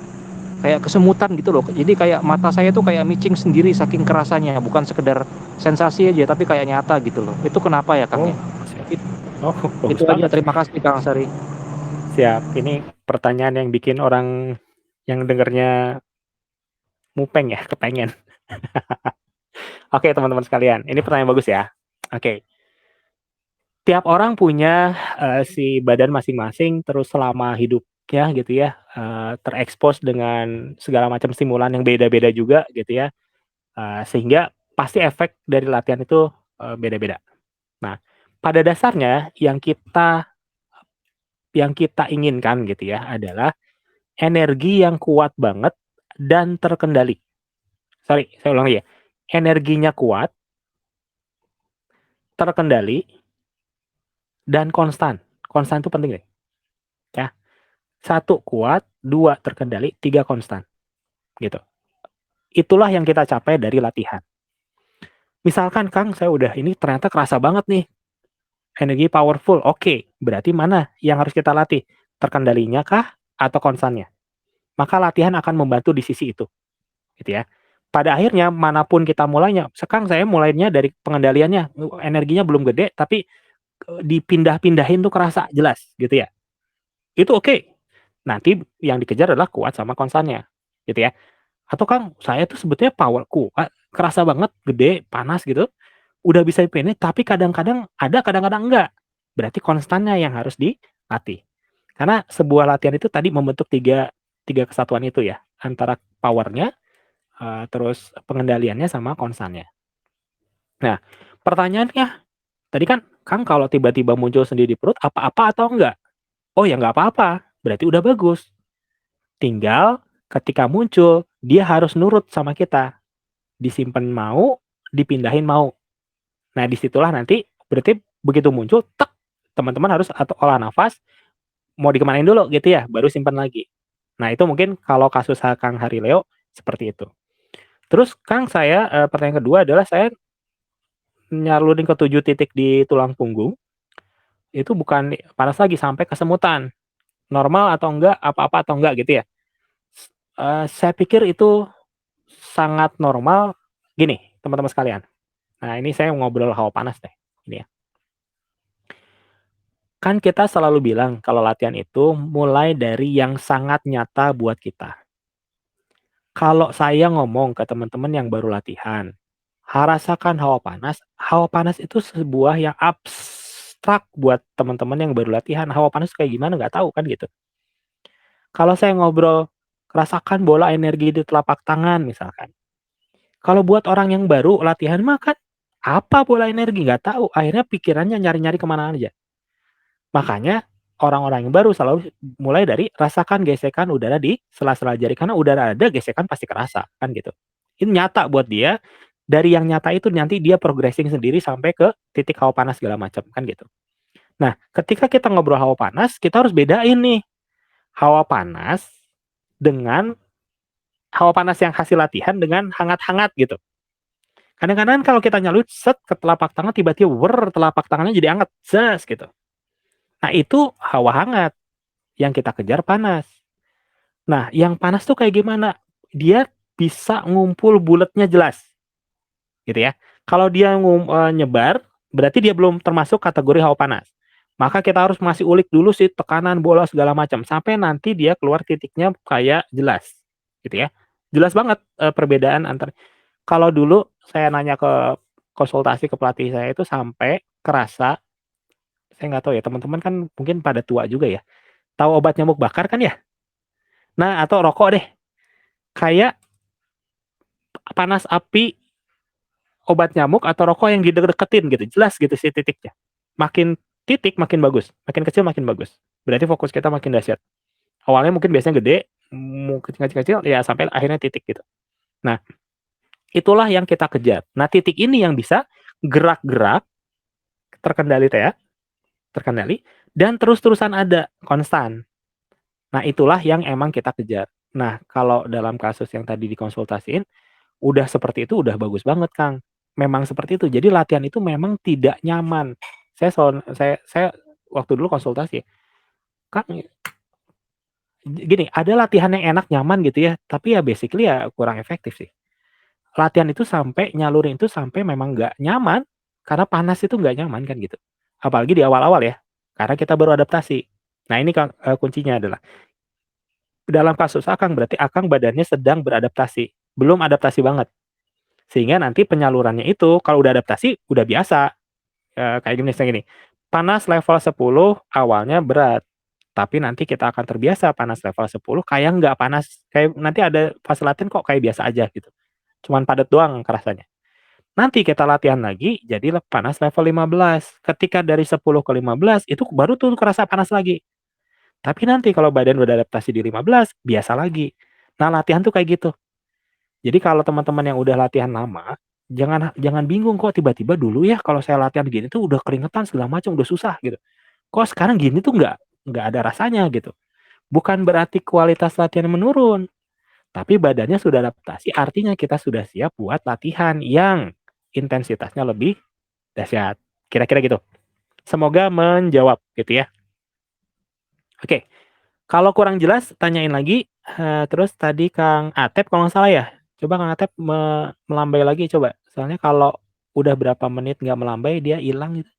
kayak kesemutan gitu loh. Jadi kayak mata saya tuh kayak micing sendiri saking kerasanya, bukan sekedar sensasi aja, tapi kayak nyata gitu loh. Itu kenapa ya, Kang Oh, ya? siap. It- Oh, bagus Itu aja. banget. Terima kasih, Kang Sari. Siap. Ini pertanyaan yang bikin orang yang dengernya mupeng ya, kepengen. Oke, teman-teman sekalian, ini pertanyaan bagus ya. Oke, tiap orang punya si badan masing-masing, terus selama hidupnya gitu ya, terekspos dengan segala macam stimulan yang beda-beda juga gitu ya, sehingga pasti efek dari latihan itu beda-beda. Nah, pada dasarnya yang kita inginkan gitu ya adalah energi yang kuat banget dan terkendali. Sorry, saya ulangi ya. Energinya kuat, terkendali, dan konstan. Konstan itu penting deh. Ya. 1 kuat, 2 terkendali, 3 konstan. Gitu. Itulah yang kita capai dari latihan. Misalkan Kang, saya udah ini ternyata kerasa banget nih. Energi powerful. Oke, berarti mana yang harus kita latih? Terkendalinya kah atau konstannya? Maka latihan akan membantu di sisi itu. Gitu ya. Pada akhirnya manapun kita mulainya, sekarang saya mulainya dari pengendaliannya, energinya belum gede tapi dipindah-pindahin tuh kerasa jelas gitu ya. Itu oke. Nanti yang dikejar adalah kuat sama konstannya. Gitu ya. Atau Kang, saya tuh sebetulnya power kuat, kerasa banget, gede, panas gitu, udah bisa dipilih, tapi kadang-kadang ada, kadang-kadang enggak. Berarti konstannya yang harus dilatih. Karena sebuah latihan itu tadi membentuk tiga kesatuan itu ya, antara powernya, terus pengendaliannya sama konstannya. Nah, pertanyaannya tadi kan, Kang kalau tiba-tiba muncul sendiri di perut, apa-apa atau enggak? Oh ya nggak apa-apa, berarti udah bagus. Tinggal ketika muncul, dia harus nurut sama kita. Disimpan mau, dipindahin mau. Nah, disitulah nanti berarti begitu muncul, tek, teman-teman harus atau olah nafas, mau dikemanain dulu gitu ya, baru simpan lagi. Nah, itu mungkin kalau kasus Kang Harileo seperti itu. Terus Kang saya pertanyaan kedua adalah saya nyalurin ke 7 titik di tulang punggung, itu bukan panas lagi sampai kesemutan. Normal atau enggak, apa-apa atau enggak gitu ya. Saya pikir itu sangat normal. Gini, teman-teman sekalian. Nah, ini saya ngobrol hawa panas deh. Ini ya. Kan kita selalu bilang kalau latihan itu mulai dari yang sangat nyata buat kita. Kalau saya ngomong ke teman-teman yang baru latihan, rasakan hawa panas itu sebuah yang abstrak buat teman-teman yang baru latihan. Hawa panas kayak gimana nggak tahu kan gitu. Kalau saya ngobrol, rasakan bola energi di telapak tangan misalkan. Kalau buat orang yang baru latihan mah kan apa bola energi nggak tahu. Akhirnya pikirannya nyari-nyari kemana aja. Makanya orang-orang yang baru selalu mulai dari rasakan gesekan udara di sela-sela jari, karena udara ada, gesekan pasti kerasa, kan gitu. Ini nyata buat dia, dari yang nyata itu nanti dia progressing sendiri sampai ke titik hawa panas segala macam, kan gitu. Nah, ketika kita ngobrol hawa panas, kita harus bedain nih, hawa panas dengan hawa panas yang hasil latihan dengan hangat-hangat gitu. Kadang-kadang kalau kita nyalut set ke telapak tangan tiba-tiba telapak tangannya jadi hangat, zas gitu. Nah, itu hawa hangat. Yang kita kejar panas. Nah, yang panas tuh kayak gimana? Dia bisa ngumpul buletnya jelas, gitu ya. Kalau dia nyebar, berarti dia belum termasuk kategori hawa panas. Maka kita harus masih ulik dulu sih tekanan bola segala macam sampai nanti dia keluar titiknya kayak jelas, gitu ya. Jelas banget perbedaan antar. Kalau dulu saya nanya ke konsultasi ke pelatih saya itu sampai kerasa, saya nggak tahu ya teman-teman kan mungkin pada tua juga ya. Tahu obat nyamuk bakar kan ya? Nah, atau rokok deh. Kayak panas api obat nyamuk atau rokok yang dideketin gitu, jelas gitu sih titiknya. Makin titik makin bagus, makin kecil makin bagus. Berarti fokus kita makin dahsyat. Awalnya mungkin biasanya gede, mungkin kecil-kecil ya sampai akhirnya titik gitu. Nah, itulah yang kita kejar. Nah, titik ini yang bisa gerak-gerak terkendali ya, terkendali dan terus-terusan ada, konstan. Nah, itulah yang emang kita kejar. Nah, kalau dalam kasus yang tadi dikonsultasiin, udah seperti itu udah bagus banget, Kang. memang seperti itu. Jadi latihan itu memang tidak nyaman. Saya waktu dulu konsultasi, Kak, gini, ada latihan yang enak, nyaman gitu ya, tapi ya basically ya kurang efektif sih. Latihan itu sampai nyalurin itu sampai memang nggak nyaman, karena panas itu nggak nyaman kan gitu. Apalagi di awal-awal ya, karena kita baru adaptasi. Nah ini Kang, kuncinya adalah, dalam kasus Akang berarti Akang badannya sedang beradaptasi, belum adaptasi banget. Sehingga nanti penyalurannya itu kalau udah adaptasi, udah biasa. Kayak gini, misalnya gini, panas level 10 awalnya berat, tapi nanti kita akan terbiasa panas level 10 kayak nggak panas, kayak nanti ada fase latihan kok kayak biasa aja gitu. Cuman padat doang kerasanya. Nanti kita latihan lagi jadi panas level 15. Ketika dari 10 ke 15 itu baru tuh kerasa panas lagi. Tapi nanti kalau badan udah adaptasi di 15, biasa lagi. Nah, latihan tuh kayak gitu. Jadi kalau teman-teman yang udah latihan lama, jangan jangan bingung kok tiba-tiba dulu ya kalau saya latihan gini tuh udah keringetan segala macam, udah susah gitu. Kok sekarang gini tuh nggak ada rasanya gitu. Bukan berarti kualitas latihan menurun, tapi badannya sudah adaptasi, artinya kita sudah siap buat latihan yang intensitasnya lebih dahsyat. Kira-kira gitu. Semoga menjawab gitu ya. Oke, kalau kurang jelas tanyain lagi. Terus tadi Kang Atep kalau nggak salah ya, coba Kang Atep melambai lagi coba. Soalnya kalau udah berapa menit nggak melambai dia hilang gitu.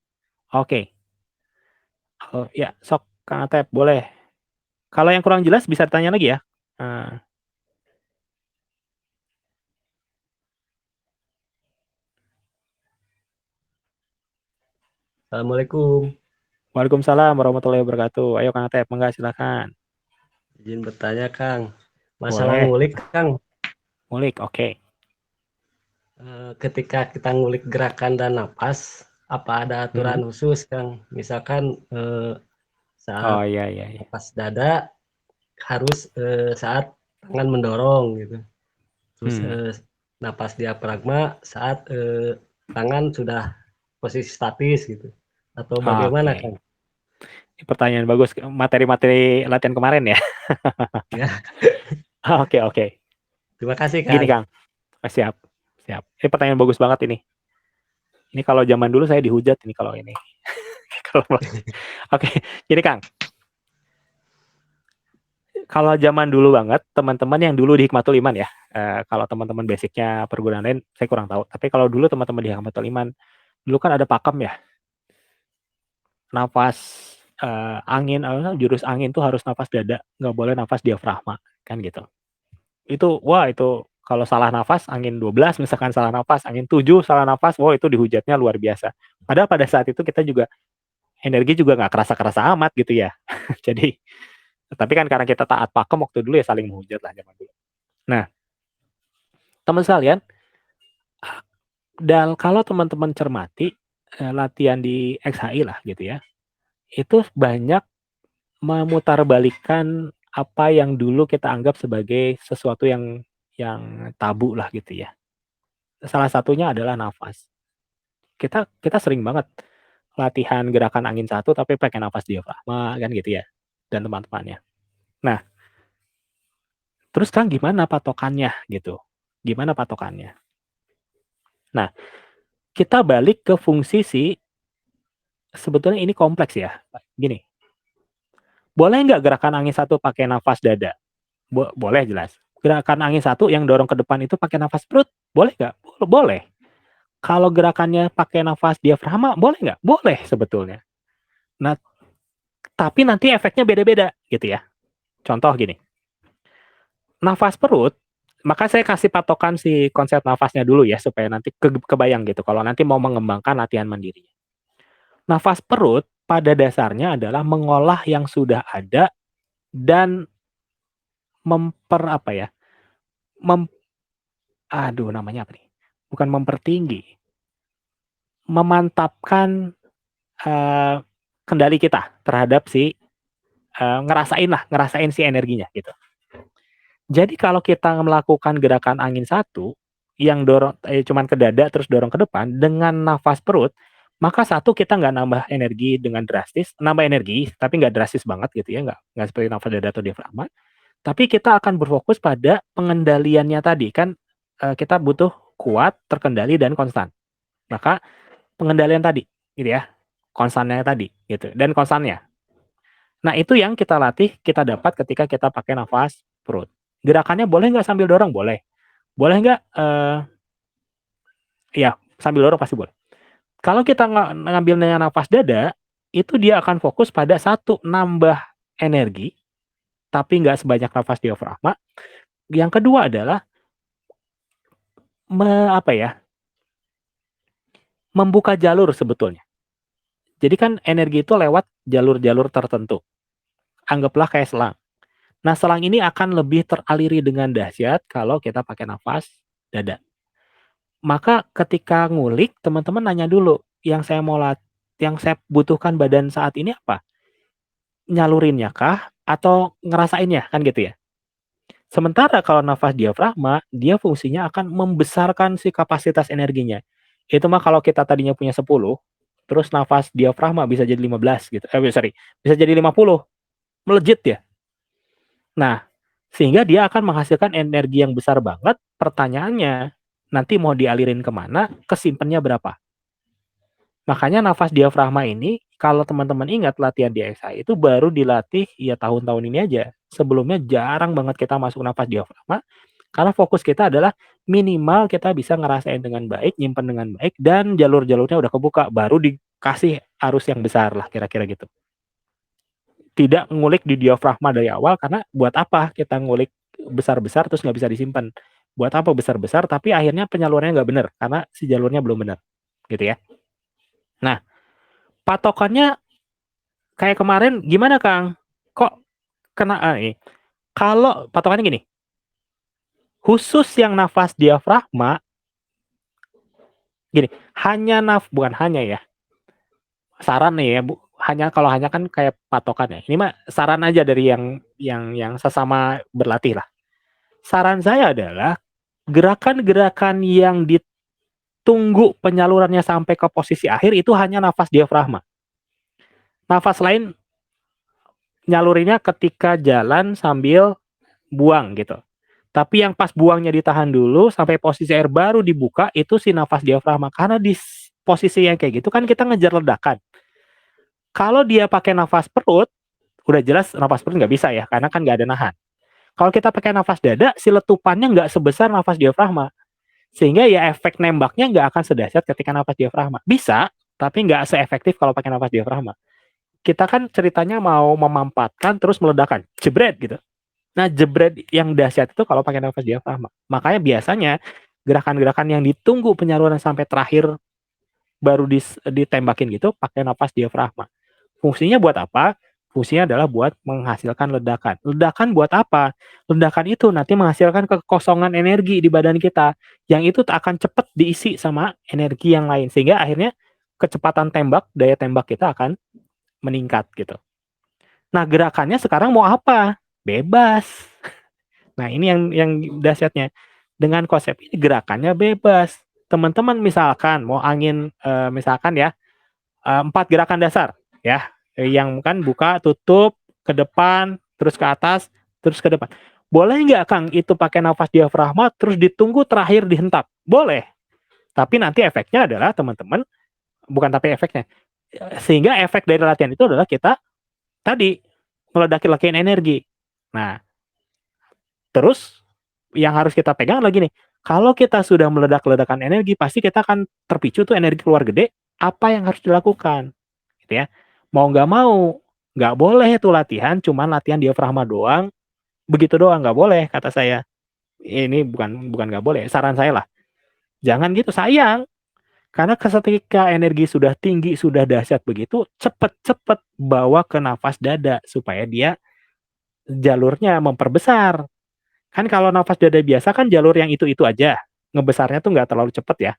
Oke. Oh, ya, sok Kang Atep boleh. Kalau yang kurang jelas bisa ditanya lagi ya. Eee, Assalamualaikum. Waalaikumsalam warahmatullahi wabarakatuh. Ayo Kang Atep, mangga silakan. Izin bertanya, Kang. Masalah Boleh, ngulik, Kang. ngulik, oke. Ketika kita ngulik gerakan dan napas, apa ada aturan khusus, Kang? Misalkan Oh, saat iya iya iya. napas dada harus saat tangan mendorong gitu. Terus napas diafragma saat tangan sudah posisi statis gitu. Atau bagaimana, Oke. Kang? Ini pertanyaan bagus, materi-materi latihan kemarin ya? Ya, Oke oke. terima kasih, Gini Kang. Kang, siap siap. Ini pertanyaan bagus banget ini. Ini kalau zaman dulu saya dihujat ini kalau ini. Oke, jadi Kang, kalau zaman dulu banget, teman-teman yang dulu di Hikmatul Iman ya, kalau teman-teman basicnya perguruan lain saya kurang tahu, tapi kalau dulu teman-teman di Hikmatul Iman, dulu kan ada pakem ya, nafas, angin, jurus angin tuh harus nafas dada, nggak boleh nafas diafragma, kan gitu. Itu, wah itu kalau salah nafas, angin 12 misalkan salah nafas, angin 7 salah nafas, wah itu dihujatnya luar biasa. Padahal pada saat itu kita juga, energi juga nggak kerasa-kerasa amat gitu ya. Jadi, tapi kan karena kita taat pakem waktu dulu ya saling menghujat lah zaman dulu. Nah, teman sekalian, dan kalau teman-teman cermati, latihan di XHI lah gitu ya, itu banyak memutarbalikkan apa yang dulu kita anggap sebagai sesuatu yang tabu lah gitu ya. Salah satunya adalah nafas. Kita kita sering banget latihan gerakan angin 1 tapi pakai nafas diafragma kan gitu ya, dan teman-temannya. Nah, terus kan gimana patokannya gitu? Gimana patokannya? Nah, kita balik ke fungsi sebetulnya ini kompleks ya. Gini, boleh nggak gerakan angin 1 pakai nafas dada? Boleh jelas. Gerakan angin 1 yang dorong ke depan itu pakai nafas perut, boleh nggak? Boleh. Kalau gerakannya pakai nafas diafragma, boleh nggak? Boleh sebetulnya. Nah, tapi nanti efeknya beda-beda gitu ya. Contoh gini, nafas perut, maka saya kasih patokan si konsep nafasnya dulu ya, supaya nanti kebayang gitu, kalau nanti mau mengembangkan latihan mandiri. Nafas perut pada dasarnya adalah mengolah yang sudah ada dan apa ya, namanya apa nih? Bukan mempertinggi, memantapkan kendali kita terhadap si ngerasain si energinya gitu. Jadi kalau kita melakukan gerakan angin 1 yang dorong cuman ke dada terus dorong ke depan dengan nafas perut, maka 1 kita nggak nambah energi dengan drastis, nambah energi tapi nggak drastis banget gitu ya, nggak seperti nafas dada atau diafragma. Tapi kita akan berfokus pada pengendaliannya tadi kan, kita butuh kuat, terkendali dan konstan. Maka pengendalian tadi, gitu ya, konstannya tadi, gitu, dan konstannya. Nah, itu yang kita latih, kita dapat ketika kita pakai nafas perut. Gerakannya boleh nggak sambil dorong? Boleh. Boleh nggak, ya sambil dorong pasti boleh. Kalau kita ngambil dengan nafas dada, itu dia akan fokus pada satu, nambah energi, tapi nggak sebanyak nafas diafragma. Yang kedua adalah apa ya, membuka jalur sebetulnya. Jadi kan energi itu lewat jalur-jalur tertentu. Anggaplah kayak selang. Nah, selang ini akan lebih teraliri dengan dahsyat kalau kita pakai nafas dada. Maka ketika ngulik, teman-teman nanya dulu, yang saya butuhkan badan saat ini apa? Nyalurinnya kah? Atau ngerasainnya? Kan gitu ya. Sementara kalau nafas diafragma, dia fungsinya akan membesarkan si kapasitas energinya. Itu mah kalau kita tadinya punya 10, terus nafas diafragma bisa jadi 15 gitu. Bisa jadi 50. Melejit ya. Nah, sehingga dia akan menghasilkan energi yang besar banget. Pertanyaannya, nanti mau dialirin kemana, kesimpannya berapa? Makanya nafas diafragma ini, kalau teman-teman ingat latihan di XI itu baru dilatih ya tahun-tahun ini aja. Sebelumnya jarang banget kita masuk nafas diafragma, karena fokus kita adalah minimal kita bisa ngerasain dengan baik, nyimpen dengan baik, dan jalur-jalurnya udah kebuka, baru dikasih arus yang besar lah, kira-kira gitu. Tidak ngulik di diafragma dari awal, karena buat apa kita ngulik besar-besar terus nggak bisa disimpan. Buat apa besar-besar tapi akhirnya penyalurannya nggak bener, karena si jalurnya belum bener, gitu ya. Nah, patokannya kayak kemarin gimana Kang? Kok kena kalau patokannya gini, khusus yang nafas diafragma, gini, bukan hanya ya, saran nih ya, kalau hanya kan kayak patokan ya. Ini mah saran aja dari yang sesama berlatih lah. Saran saya adalah gerakan-gerakan yang ditunggu penyalurannya sampai ke posisi akhir itu hanya nafas diafragma. Nafas lain nyalurinnya ketika jalan sambil buang gitu. Tapi yang pas buangnya ditahan dulu sampai posisi air baru dibuka, itu si nafas diafragma. Karena di posisi yang kayak gitu kan kita ngejar ledakan. Kalau dia pakai nafas perut, udah jelas nafas perut nggak bisa ya, karena kan nggak ada nahan. Kalau kita pakai nafas dada, si letupannya nggak sebesar nafas diafragma. Sehingga ya efek nembaknya nggak akan sedahsyat ketika nafas diafragma. Bisa, tapi nggak seefektif kalau pakai nafas diafragma. Kita kan ceritanya mau memampatkan terus meledakan, jebret gitu. Nah, jebret yang dahsyat itu kalau pakai nafas diafragma. Makanya biasanya gerakan-gerakan yang ditunggu penyaluran sampai terakhir baru ditembakin gitu pakai nafas diafragma. Fungsinya buat apa? Fungsinya adalah buat menghasilkan ledakan. Ledakan buat apa? Ledakan itu nanti menghasilkan kekosongan energi di badan kita. Yang itu akan cepat diisi sama energi yang lain. Sehingga akhirnya kecepatan tembak, daya tembak kita akan meningkat gitu. Nah, gerakannya sekarang mau apa? Bebas. Nah, ini yang dahsyatnya. Dengan konsep ini gerakannya bebas. Teman-teman misalkan mau misalkan ya, 4 gerakan dasar ya. Yang kan buka, tutup, ke depan, terus ke atas, terus ke depan. Boleh nggak Kang itu pakai nafas diafragma terus ditunggu terakhir dihentak? Boleh. Tapi nanti efeknya adalah teman-teman, bukan tapi efeknya. Sehingga efek dari latihan itu adalah kita tadi meledak-ledakin energi. Nah, terus yang harus kita pegang lagi nih, kalau kita sudah meledak-ledakan energi, pasti kita akan terpicu tuh energi keluar gede, apa yang harus dilakukan? Gitu ya. Mau nggak boleh tuh latihan, cuman latihan diafragma doang, begitu doang, nggak boleh kata saya. Ini bukan nggak boleh, saran saya lah. Jangan gitu, sayang. Karena ketika energi sudah tinggi, sudah dahsyat begitu, cepet-cepet bawa ke nafas dada, supaya dia jalurnya memperbesar. Kan kalau nafas dada biasa kan jalur yang itu-itu aja. Ngebesarnya tuh nggak terlalu cepet ya.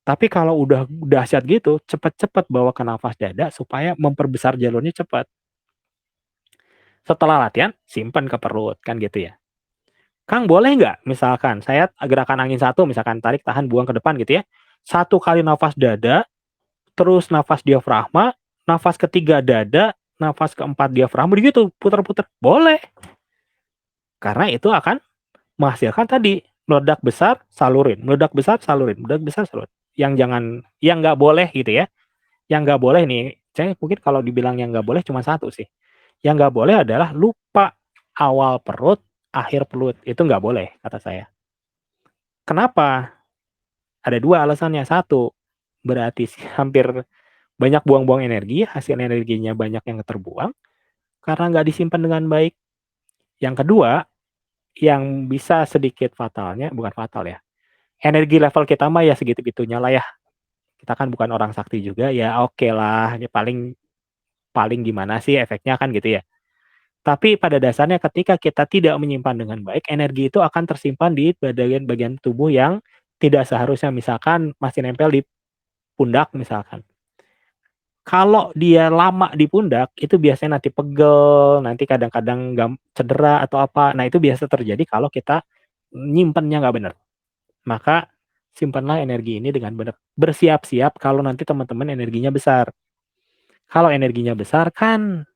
Tapi kalau udah dahsyat gitu, cepet-cepet bawa ke nafas dada supaya memperbesar jalurnya cepat. Setelah latihan, simpen ke perut, kan gitu ya. Kang, boleh nggak misalkan saya gerakan angin 1, misalkan tarik, tahan, buang ke depan gitu ya. 1 kali nafas dada, terus nafas diafragma, nafas ketiga dada, nafas keempat diafragma, begitu, putar-putar. Boleh. Karena itu akan menghasilkan tadi, meledak besar, salurin, meledak besar, salurin, meledak besar, salurin. yang nggak boleh gitu ya. Yang nggak boleh nih, saya mungkin kalau dibilang yang nggak boleh cuma satu sih. Yang nggak boleh adalah lupa awal perut, akhir perut. Itu nggak boleh kata saya. Kenapa? Ada 2 alasannya. Satu, berarti hampir banyak buang-buang energi, hasil energinya banyak yang terbuang karena nggak disimpan dengan baik. Yang kedua, yang bisa sedikit fatalnya, bukan fatal ya, energi level kita mah ya segitu-gitunya lah ya. Kita kan bukan orang sakti juga, ya oke lah, ya paling paling gimana sih efeknya kan gitu ya. Tapi pada dasarnya ketika kita tidak menyimpan dengan baik, energi itu akan tersimpan di bagian-bagian tubuh yang tidak seharusnya, misalkan masih nempel di pundak misalkan. Kalau dia lama di pundak, itu biasanya nanti pegel, nanti kadang-kadang cedera atau apa. Nah, itu biasa terjadi kalau kita nyimpennya nggak bener. Maka simpanlah energi ini dengan benar. Bersiap-siap kalau nanti teman-teman energinya besar. Kalau energinya besar kan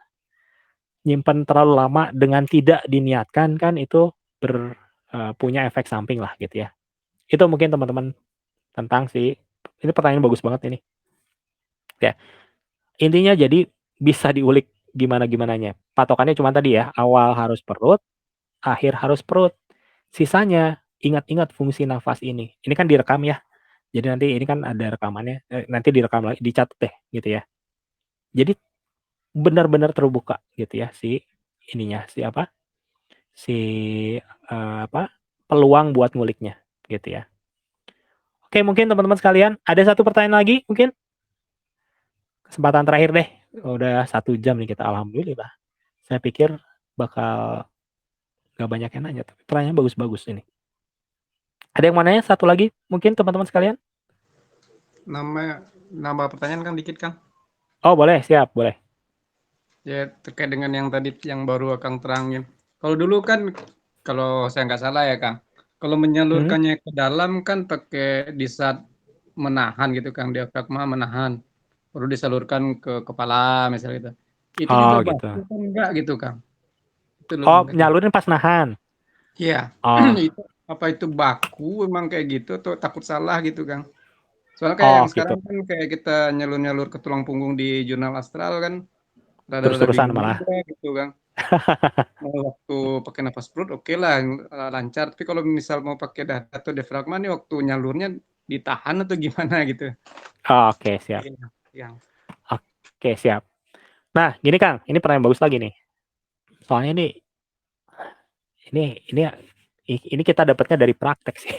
nyimpen terlalu lama dengan tidak diniatkan kan itu punya efek samping lah gitu ya. Itu mungkin teman-teman tentang ini pertanyaan bagus banget ini. Ya, intinya jadi bisa diulik gimana-gimananya. Patokannya cuma tadi ya, awal harus perut, akhir harus perut. Sisanya ingat-ingat fungsi nafas ini. Ini kan direkam ya. Jadi nanti ini kan ada rekamannya, nanti direkam lagi, dicatat deh gitu ya. Jadi benar-benar terbuka gitu ya si ininya, peluang buat nguliknya gitu ya. Oke, mungkin teman-teman sekalian ada satu pertanyaan lagi mungkin? Kesempatan terakhir deh. Udah 1 jam nih kita, alhamdulillah. Saya pikir bakal nggak banyak yang nanya, tapi pertanyaan bagus-bagus ini. Ada yang mau nanya satu lagi mungkin teman-teman sekalian? Nambah pertanyaan Kang dikit Kang. Oh boleh, siap, boleh. Ya terkait dengan yang tadi yang baru Kang terangin. Kalau dulu kan, kalau saya nggak salah ya Kang, kalau menyalurkannya ke dalam kan pakai di saat menahan gitu Kang, diafragma menahan, baru disalurkan ke kepala misalnya gitu. Itu Oh juga gitu. baku kan enggak gitu Kang? Itu loh Oh, Kang. nyalurin pas nahan? Iya. Oh, Itu apa itu baku memang kayak gitu atau takut salah gitu Kang? Soalnya kayak yang gitu. sekarang kan kayak kita nyalur-nyalur ke tulang punggung di jurnal astral kan rada-rada Terus-terusan bingung malah. juga gitu Kang. Waktu pakai nafas perut oke lah lancar, tapi kalau misal mau pakai dada atau diafragma nih waktu nyalurnya ditahan atau gimana gitu. Oh, oke, siap. Yang Oke, siap. Nah, gini Kang, ini pertanyaan bagus lagi nih. Soalnya ini kita dapatnya dari praktek sih.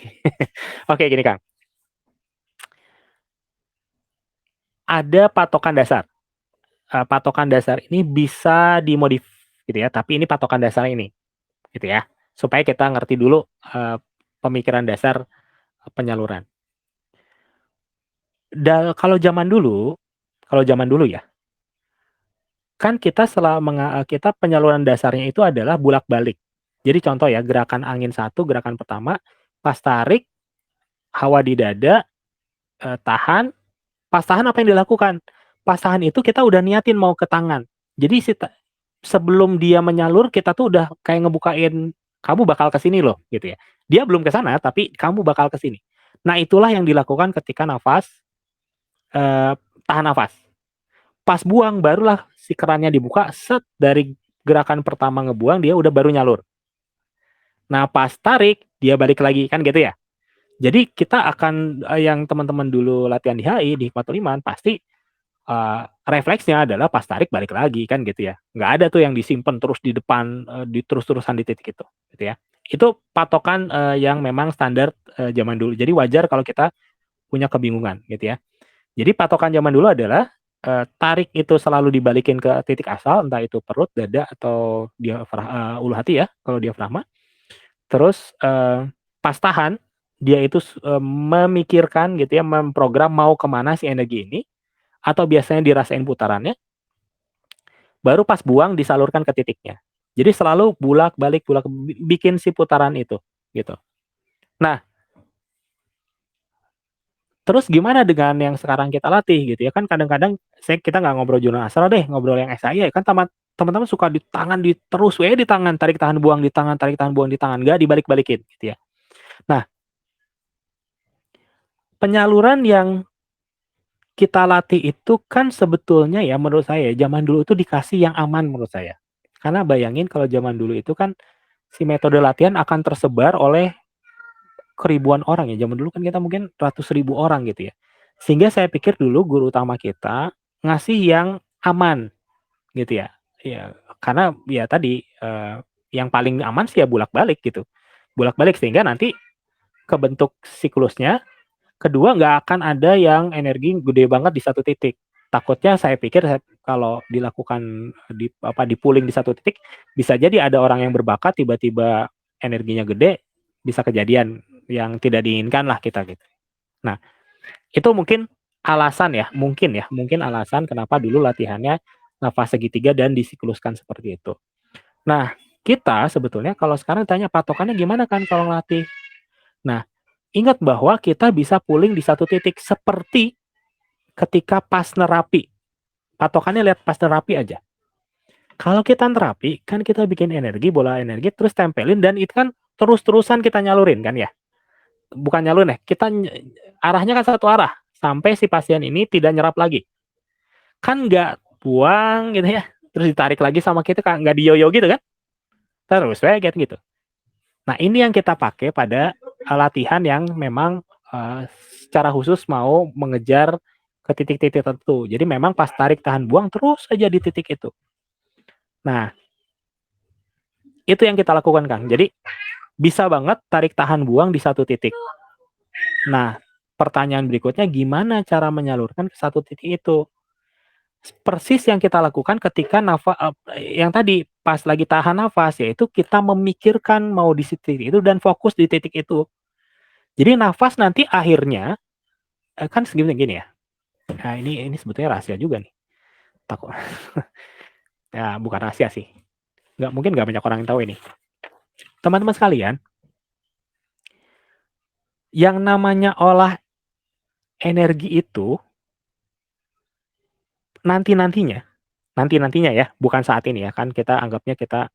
Oke, gini Kang. Ada patokan dasar. Patokan dasar ini bisa dimodif gitu ya, tapi ini patokan dasar ini gitu ya. Supaya kita ngerti dulu pemikiran dasar penyaluran. Kalau zaman dulu ya, kan kita kita penyaluran dasarnya itu adalah bolak-balik. Jadi contoh ya, gerakan angin 1, gerakan pertama, pas tarik, hawa di dada, tahan, pas tahan apa yang dilakukan? Pas tahan itu kita udah niatin mau ke tangan. Jadi sebelum dia menyalur, kita tuh udah kayak ngebukain, kamu bakal ke sini loh, gitu ya. Dia belum ke sana, tapi kamu bakal ke sini. Nah, itulah yang dilakukan ketika tahan nafas. Pas buang, barulah si kerannya dibuka, set, dari gerakan pertama ngebuang, dia udah baru nyalur. Nah, pas tarik, dia balik lagi, kan gitu ya. Jadi kita akan, yang teman-teman dulu latihan di HI, di Hikmatul Iman, pasti refleksnya adalah pas tarik balik lagi, kan gitu ya. Nggak ada tuh yang disimpan terus di depan, terus-terusan di titik itu, gitu ya. Itu patokan yang memang standar zaman dulu. Jadi wajar kalau kita punya kebingungan, gitu ya. Jadi patokan zaman dulu adalah tarik itu selalu dibalikin ke titik asal, entah itu perut, dada, atau ulu hati ya, kalau diafragma. Terus pas tahan, dia itu memikirkan gitu ya, memprogram mau kemana si energi ini, atau biasanya dirasain putarannya, baru pas buang disalurkan ke titiknya. Jadi selalu bolak-balik bikin si putaran itu, gitu. Nah, terus gimana dengan yang sekarang kita latih gitu ya, kan kadang-kadang kita nggak ngobrol jurnal astral deh, ngobrol yang SAI ya, kan teman-teman suka di tangan terus di tangan, tarik tahan buang di tangan, tarik tahan buang di tangan, nggak dibalik-balikin gitu ya. Nah, penyaluran yang kita latih itu kan sebetulnya ya menurut saya zaman dulu itu dikasih yang aman menurut saya. Karena bayangin kalau zaman dulu itu kan si metode latihan akan tersebar oleh keribuan orang ya. Zaman dulu kan kita mungkin ratus ribu orang gitu ya. Sehingga saya pikir dulu guru utama kita ngasih yang aman gitu ya. Ya, karena ya tadi yang paling aman sih ya bolak-balik gitu. Bolak-balik sehingga nanti kebentuk siklusnya. Kedua, nggak akan ada yang energi gede banget di satu titik. Takutnya saya pikir kalau dilakukan di-pooling di satu titik, bisa jadi ada orang yang berbakat tiba-tiba energinya gede, bisa kejadian yang tidak diinginkan lah kita gitu. Nah, itu mungkin alasan ya, mungkin alasan kenapa dulu latihannya nafas segitiga dan disikluskan seperti itu. Nah, kita sebetulnya kalau sekarang tanya patokannya gimana kan kalau ngelatih? Nah, ingat bahwa kita bisa pooling di satu titik seperti ketika pas nerapi. Patokannya lihat pas nerapi aja. Kalau kita nerapi, kan kita bikin energi, bola energi, terus tempelin, dan itu kan terus-terusan kita nyalurin kan ya. Bukan nyalurin ya, kita arahnya kan satu arah. Sampai si pasien ini tidak nyerap lagi. Kan nggak buang gitu ya. Terus ditarik lagi sama kita, kan nggak diyoyo gitu kan. Terus gitu. Nah, ini yang kita pakai pada latihan yang memang secara khusus mau mengejar ke titik-titik tertentu. Jadi memang pas tarik tahan buang terus aja di titik itu. Nah, itu yang kita lakukan Kang. Jadi bisa banget tarik tahan buang di satu titik. Nah, pertanyaan berikutnya gimana cara menyalurkan ke satu titik itu? Persis yang kita lakukan ketika yang tadi pas lagi tahan nafas, yaitu kita memikirkan mau di titik itu dan fokus di titik itu. Jadi nafas nanti akhirnya kan segini ya. Nah, ini sebetulnya rahasia juga nih. Takut. Ya, bukan rahasia sih. Mungkin nggak banyak orang yang tahu ini. Teman-teman sekalian, yang namanya olah energi itu nanti-nantinya ya, bukan saat ini ya, kan kita anggapnya kita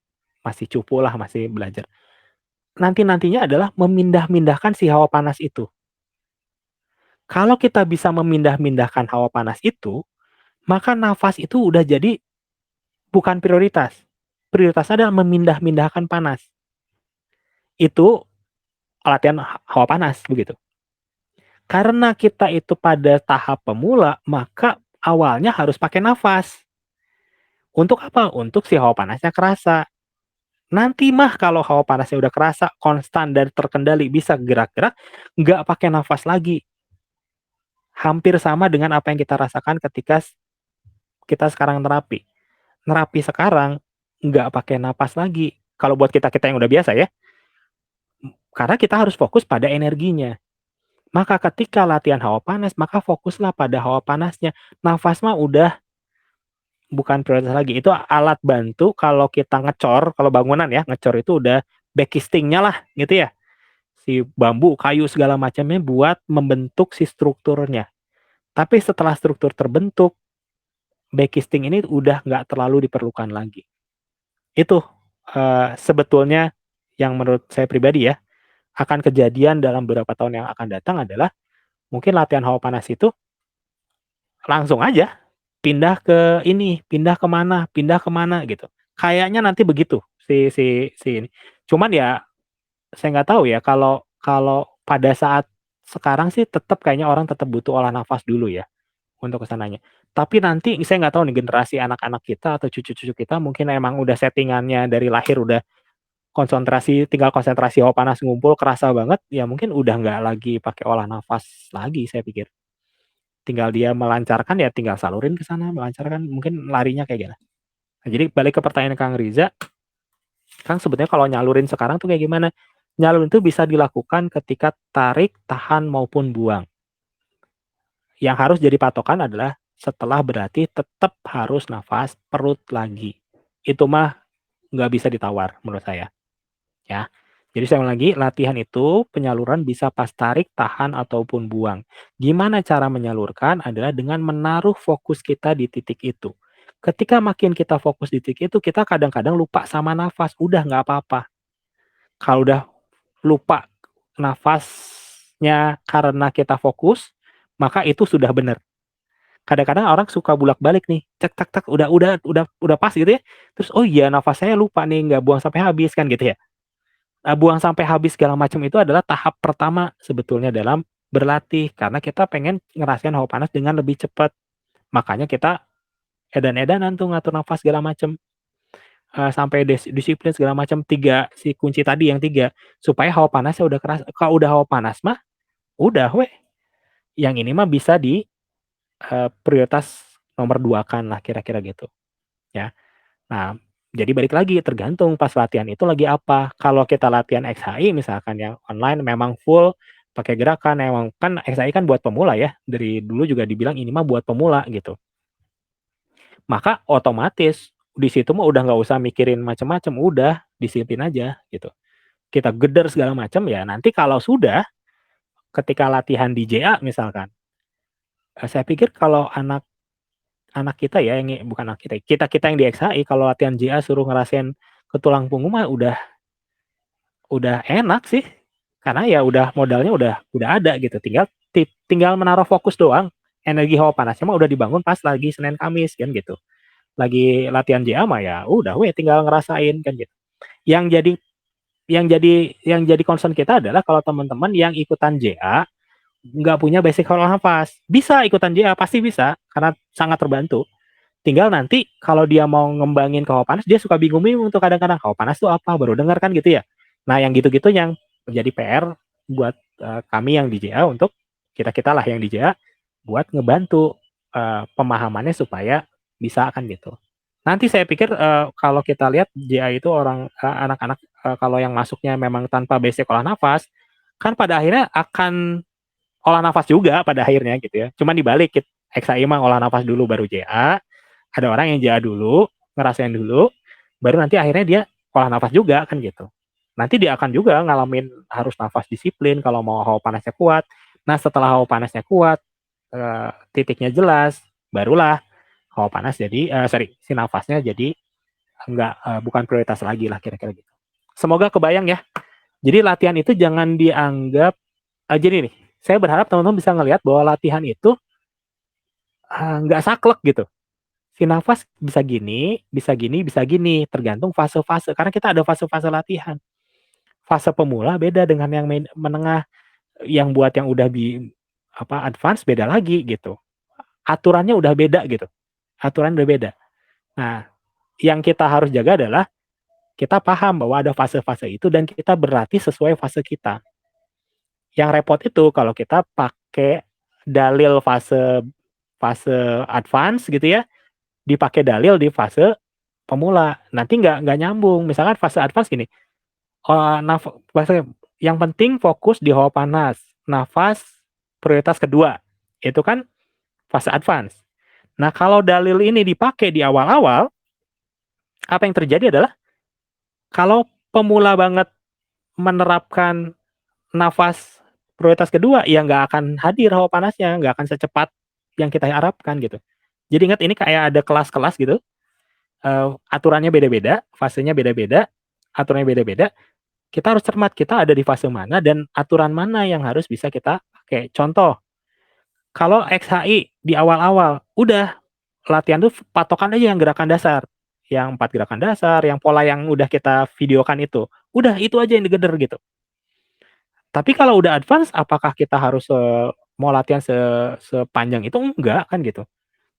masih cupu lah, masih belajar. Nanti-nantinya adalah memindah-mindahkan si hawa panas itu. Kalau kita bisa memindah-mindahkan hawa panas itu, maka nafas itu udah jadi bukan prioritas. Prioritasnya adalah memindah-mindahkan panas. Itu latihan hawa panas begitu. Karena kita itu pada tahap pemula, maka awalnya harus pakai nafas. Untuk apa? Untuk si hawa panasnya kerasa. Nanti mah kalau hawa panasnya udah kerasa, konstan dan terkendali, bisa gerak-gerak, nggak pakai nafas lagi. Hampir sama dengan apa yang kita rasakan ketika kita sekarang nerapi. Nerapi sekarang nggak pakai napas lagi. Kalau buat kita yang udah biasa ya, karena kita harus fokus pada energinya. Maka ketika latihan hawa panas, maka fokuslah pada hawa panasnya. Nafas mah udah bukan prioritas lagi. Itu alat bantu kalau kita ngecor, kalau bangunan ya, ngecor itu udah backcasting-nya lah gitu ya. Si bambu, kayu segala macamnya buat membentuk si strukturnya. Tapi setelah struktur terbentuk, backcasting ini udah nggak terlalu diperlukan lagi. Itu sebetulnya yang menurut saya pribadi ya, akan kejadian dalam beberapa tahun yang akan datang adalah mungkin latihan hawa panas itu langsung aja pindah ke ini, pindah kemana gitu. Kayaknya nanti begitu si ini. Cuman ya saya nggak tahu ya kalau kalau pada saat sekarang sih tetap kayaknya orang tetap butuh olah nafas dulu ya untuk kesananya. Tapi nanti saya nggak tahu nih generasi anak-anak kita atau cucu-cucu kita mungkin emang udah settingannya dari lahir udah tinggal konsentrasi hawa panas ngumpul kerasa banget, ya mungkin udah nggak lagi pakai olah nafas lagi saya pikir. Tinggal dia melancarkan ya tinggal salurin ke sana, melancarkan mungkin larinya kayak gimana. Nah, jadi balik ke pertanyaan Kang Riza, Kang sebetulnya kalau nyalurin sekarang tuh kayak gimana? Nyalurin itu bisa dilakukan ketika tarik, tahan maupun buang. Yang harus jadi patokan adalah setelah berarti tetap harus nafas perut lagi. Itu mah nggak bisa ditawar menurut saya. Ya. Jadi saya ulang lagi, latihan itu penyaluran bisa pas tarik, tahan, ataupun buang. Gimana cara menyalurkan adalah dengan menaruh fokus kita di titik itu. Ketika makin kita fokus di titik itu, kita kadang-kadang lupa sama nafas. Udah nggak apa-apa. Kalau udah lupa nafas, napasnya karena kita fokus, maka itu sudah benar. Kadang-kadang orang suka bolak-balik nih, cek tak tak udah pas gitu ya, terus, "Oh iya nafas saya lupa nih, nggak buang sampai habis," kan gitu ya. Buang sampai habis segala macam itu adalah tahap pertama sebetulnya dalam berlatih, karena kita pengen ngerasain hawa panas dengan lebih cepat. Makanya kita edan-edanan tuh ngatur nafas segala macam, sampai disiplin segala macam, 3 si kunci tadi yang 3 supaya hawa panasnya udah keras kalau udah hawa panas mah, udah weh, yang ini mah bisa di, prioritas nomor 2 kan lah kira-kira gitu, ya. Nah, jadi balik lagi tergantung pas latihan itu lagi apa. Kalau kita latihan XHI misalkan yang online memang full pakai gerakan, emang kan XHI kan buat pemula ya, dari dulu juga dibilang ini mah buat pemula gitu. Maka otomatis di situ mah udah nggak usah mikirin macam-macam, udah disiplin aja gitu. Kita geder segala macam ya nanti kalau sudah ketika latihan di JA misalkan, saya pikir kalau anak anak kita ya yang bukan anak kita, kita-kita yang di XHI kalau latihan JA suruh ngerasain ke tulang punggung mah udah enak sih, karena ya udah modalnya udah ada gitu, tinggal menaruh fokus doang, energi hawa panasnya mah udah dibangun pas lagi Senin Kamis kan gitu. Lagi latihan JA mah ya udah weh tinggal ngerasain kan gitu. Yang jadi yang jadi concern kita adalah kalau teman-teman yang ikutan JA nggak punya basic olah nafas, bisa ikutan JA pasti bisa karena sangat terbantu. Tinggal nanti kalau dia mau ngembangin ke hawa panas, dia suka bingung-bingung tuh kadang-kadang, hawa panas tuh apa? Baru dengar kan gitu ya. Nah, yang gitu-gitu yang menjadi PR buat, kami yang di JA untuk kita-kita lah yang di JA buat ngebantu, pemahamannya supaya bisa kan gitu. Nanti saya pikir, kalau kita lihat JA itu anak-anak, kalau yang masuknya memang tanpa basic olah nafas, kan pada akhirnya akan olah nafas juga pada akhirnya gitu ya. Cuman dibalik XAI mah olah nafas dulu baru JA, ada orang yang JA dulu, ngerasain dulu, baru nanti akhirnya dia olah nafas juga kan gitu. Nanti dia akan juga ngalamin harus nafas disiplin kalau mau hawa panasnya kuat. Nah, setelah hawa panasnya kuat, titiknya jelas, barulah hawa panas jadi si nafasnya jadi bukan prioritas lagi lah kira-kira gitu. Semoga kebayang ya. Jadi latihan itu jangan dianggap jadi nih, saya berharap teman-teman bisa ngelihat bahwa latihan itu nggak saklek gitu. Si nafas bisa gini, bisa gini, bisa gini, tergantung fase-fase. Karena kita ada fase-fase latihan. Fase pemula beda dengan yang menengah, yang buat yang udah advance beda lagi gitu. Aturannya udah beda gitu. Aturan udah beda. Nah, yang kita harus jaga adalah kita paham bahwa ada fase-fase itu dan kita berlatih sesuai fase kita. Yang repot itu kalau kita pakai dalil fase fase advance gitu ya, dipakai dalil di fase pemula, nanti nggak nyambung. Misalkan fase advance gini, fase yang penting fokus di hawa panas, nafas prioritas kedua, itu kan fase advance. Nah, kalau dalil ini dipakai di awal-awal, apa yang terjadi adalah kalau pemula banget menerapkan nafas prioritas kedua, ya nggak akan hadir hawa panasnya, nggak akan secepat yang kita harapkan gitu. Jadi ingat ini kayak ada kelas-kelas gitu, aturannya beda-beda, fasenya beda-beda, aturannya beda-beda. Kita harus cermat, kita ada di fase mana dan aturan mana yang harus bisa kita pakai. Contoh, kalau XHI di awal-awal, udah latihan tuh patokan aja yang gerakan dasar, yang 4 gerakan dasar, yang pola yang udah kita videokan itu. Udah itu aja yang digeder gitu. Tapi kalau udah advance, apakah kita harus, mau latihan sepanjang itu? Enggak kan gitu.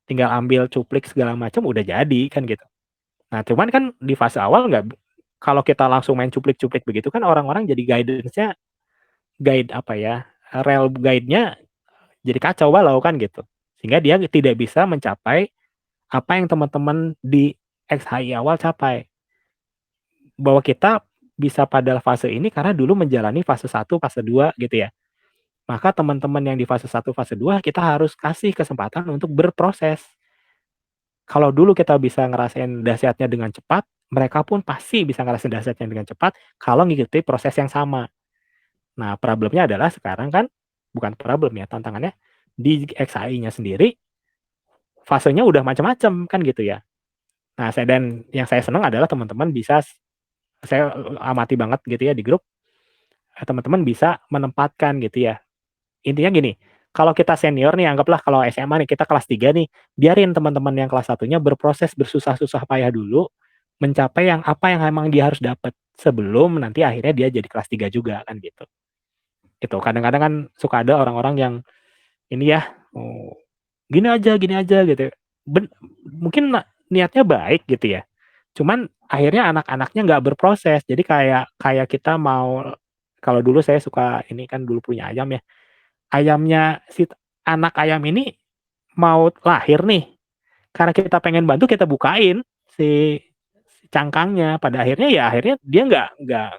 Tinggal ambil cuplik segala macam udah jadi kan gitu. Nah, cuman kan di fase awal nggak kalau kita langsung main cuplik-cuplik begitu kan orang-orang jadi guidance-nya guide apa ya, rel guide-nya jadi kacau balau kan gitu. Sehingga dia tidak bisa mencapai apa yang teman-teman di XHI awal capai. Bahwa kita bisa pada fase ini karena dulu menjalani fase 1, fase 2 gitu ya. Maka teman-teman yang di fase 1, fase 2 kita harus kasih kesempatan untuk berproses. Kalau dulu kita bisa ngerasain dahsyatnya dengan cepat, mereka pun pasti bisa ngerasain dahsyatnya dengan cepat kalau ngikuti proses yang sama. Nah, problemnya adalah sekarang kan bukan problem ya, tantangannya di XAI-nya sendiri fasenya udah macam-macam kan gitu ya. Nah, yang saya senang adalah teman-teman bisa saya amati banget gitu ya di grup, teman-teman bisa menempatkan gitu ya, intinya gini, kalau kita senior nih, anggaplah kalau SMA nih, kita kelas 3 nih, biarin teman-teman yang kelas 1-nya berproses bersusah-susah payah dulu, mencapai yang apa yang emang dia harus dapat, sebelum nanti akhirnya dia jadi kelas 3 juga, kan gitu. Itu, kadang-kadang kan suka ada orang-orang yang, ini ya, gini aja, gitu. Mungkin niatnya baik gitu ya, cuman akhirnya anak-anaknya nggak berproses. Jadi kayak kita mau, kalau dulu saya suka ini kan dulu punya ayam ya, ayamnya anak ayam ini mau lahir nih, karena kita pengen bantu kita bukain si cangkangnya, pada akhirnya dia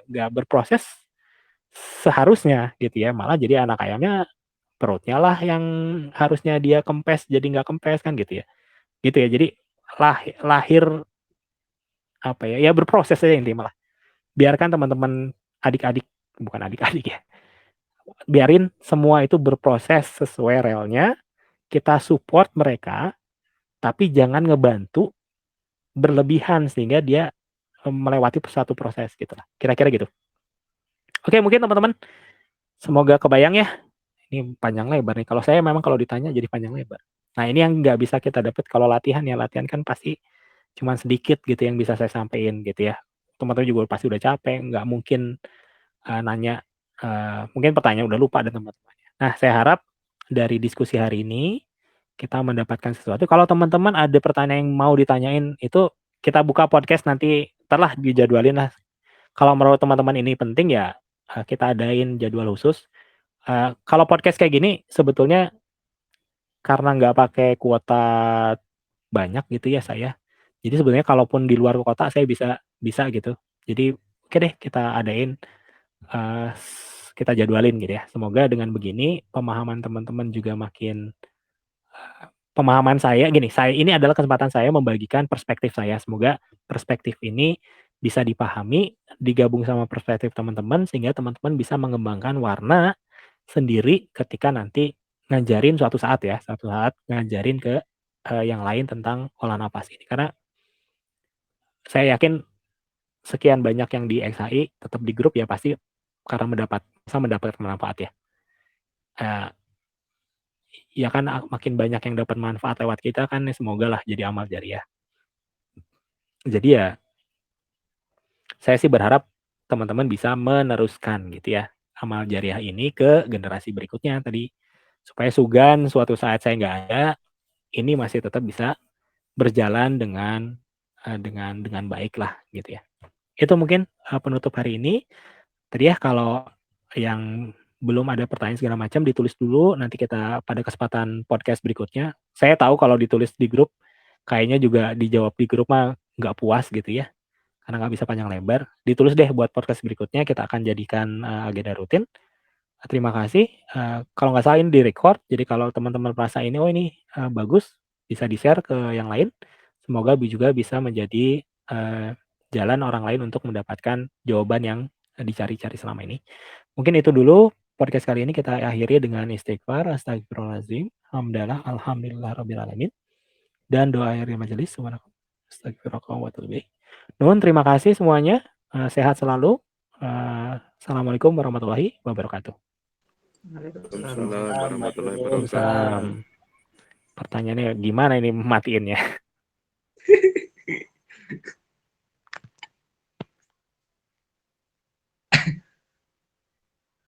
nggak berproses seharusnya gitu ya, malah jadi anak ayamnya perutnya lah yang harusnya dia kempes jadi nggak kempes, kan gitu ya. Gitu ya, jadi lahir apa ya, ya berproses aja intinya malah. Biarkan teman-teman adik-adik, bukan adik-adik ya, biarin semua itu berproses sesuai relnya, kita support mereka, tapi jangan ngebantu berlebihan sehingga dia melewati satu proses gitu lah. Kira-kira gitu. Oke, mungkin teman-teman semoga kebayang ya. Ini panjang lebar nih. Kalau saya memang kalau ditanya jadi panjang lebar. Nah, ini yang nggak bisa kita dapat kalau latihan ya. Latihan kan pasti cuma sedikit gitu yang bisa saya sampaikan gitu ya. Teman-teman juga pasti udah capek, nggak mungkin nanya, mungkin pertanyaan udah lupa dan teman-temannya. Nah, saya harap dari diskusi hari ini kita mendapatkan sesuatu. Kalau teman-teman ada pertanyaan yang mau ditanyain, itu kita buka podcast nanti, telah dijadwalin lah. Kalau menurut teman-teman ini penting ya, kita adain jadwal khusus. Kalau podcast kayak gini sebetulnya karena nggak pakai kuota banyak gitu ya saya. Jadi sebenarnya kalaupun di luar kota saya bisa gitu. Jadi oke deh kita adain, kita jadwalin gitu ya. Semoga dengan begini pemahaman teman-teman juga makin, pemahaman saya gini, ini adalah kesempatan saya membagikan perspektif saya. Semoga perspektif ini bisa dipahami, digabung sama perspektif teman-teman sehingga teman-teman bisa mengembangkan warna sendiri ketika nanti ngajarin suatu saat ngajarin ke, yang lain tentang olah napas ini. Karena saya yakin sekian banyak yang di XHI tetap di grup ya pasti karena mendapatkan manfaat ya. Ya kan makin banyak yang dapat manfaat lewat kita kan semoga lah jadi amal jariah. Jadi ya saya sih berharap teman-teman bisa meneruskan gitu ya amal jariah ini ke generasi berikutnya tadi, supaya Sugan suatu saat saya nggak ada, ini masih tetap bisa berjalan dengan baik lah gitu ya. Itu mungkin penutup hari ini. Tadi ya kalau yang belum ada pertanyaan segala macam ditulis dulu, nanti kita pada kesempatan podcast berikutnya. Saya tahu kalau ditulis di grup kayaknya juga dijawab di grup mah nggak puas gitu ya, karena nggak bisa panjang lebar. Ditulis deh buat podcast berikutnya, kita akan jadikan agenda rutin. Terima kasih. Kalau nggak salah ini di-record, jadi kalau teman-teman merasa ini, oh ini bagus, bisa di-share ke yang lain. Semoga juga bisa menjadi jalan orang lain untuk mendapatkan jawaban yang dicari-cari selama ini. Mungkin itu dulu podcast kali ini, kita akhiri dengan istighfar, astagfirullahaladzim, hamdalah, alhamdulillah, rabbil alamin. Dan doa akhir majelis, astagfirullah wa atubu ilaih. Nuhun, terima kasih semuanya. Sehat selalu. Assalamualaikum warahmatullahi wabarakatuh. Waalaikumsalam warahmatullahi Waalaikumsalam. wabarakatuh. Pertanyaannya gimana ini matiinnya?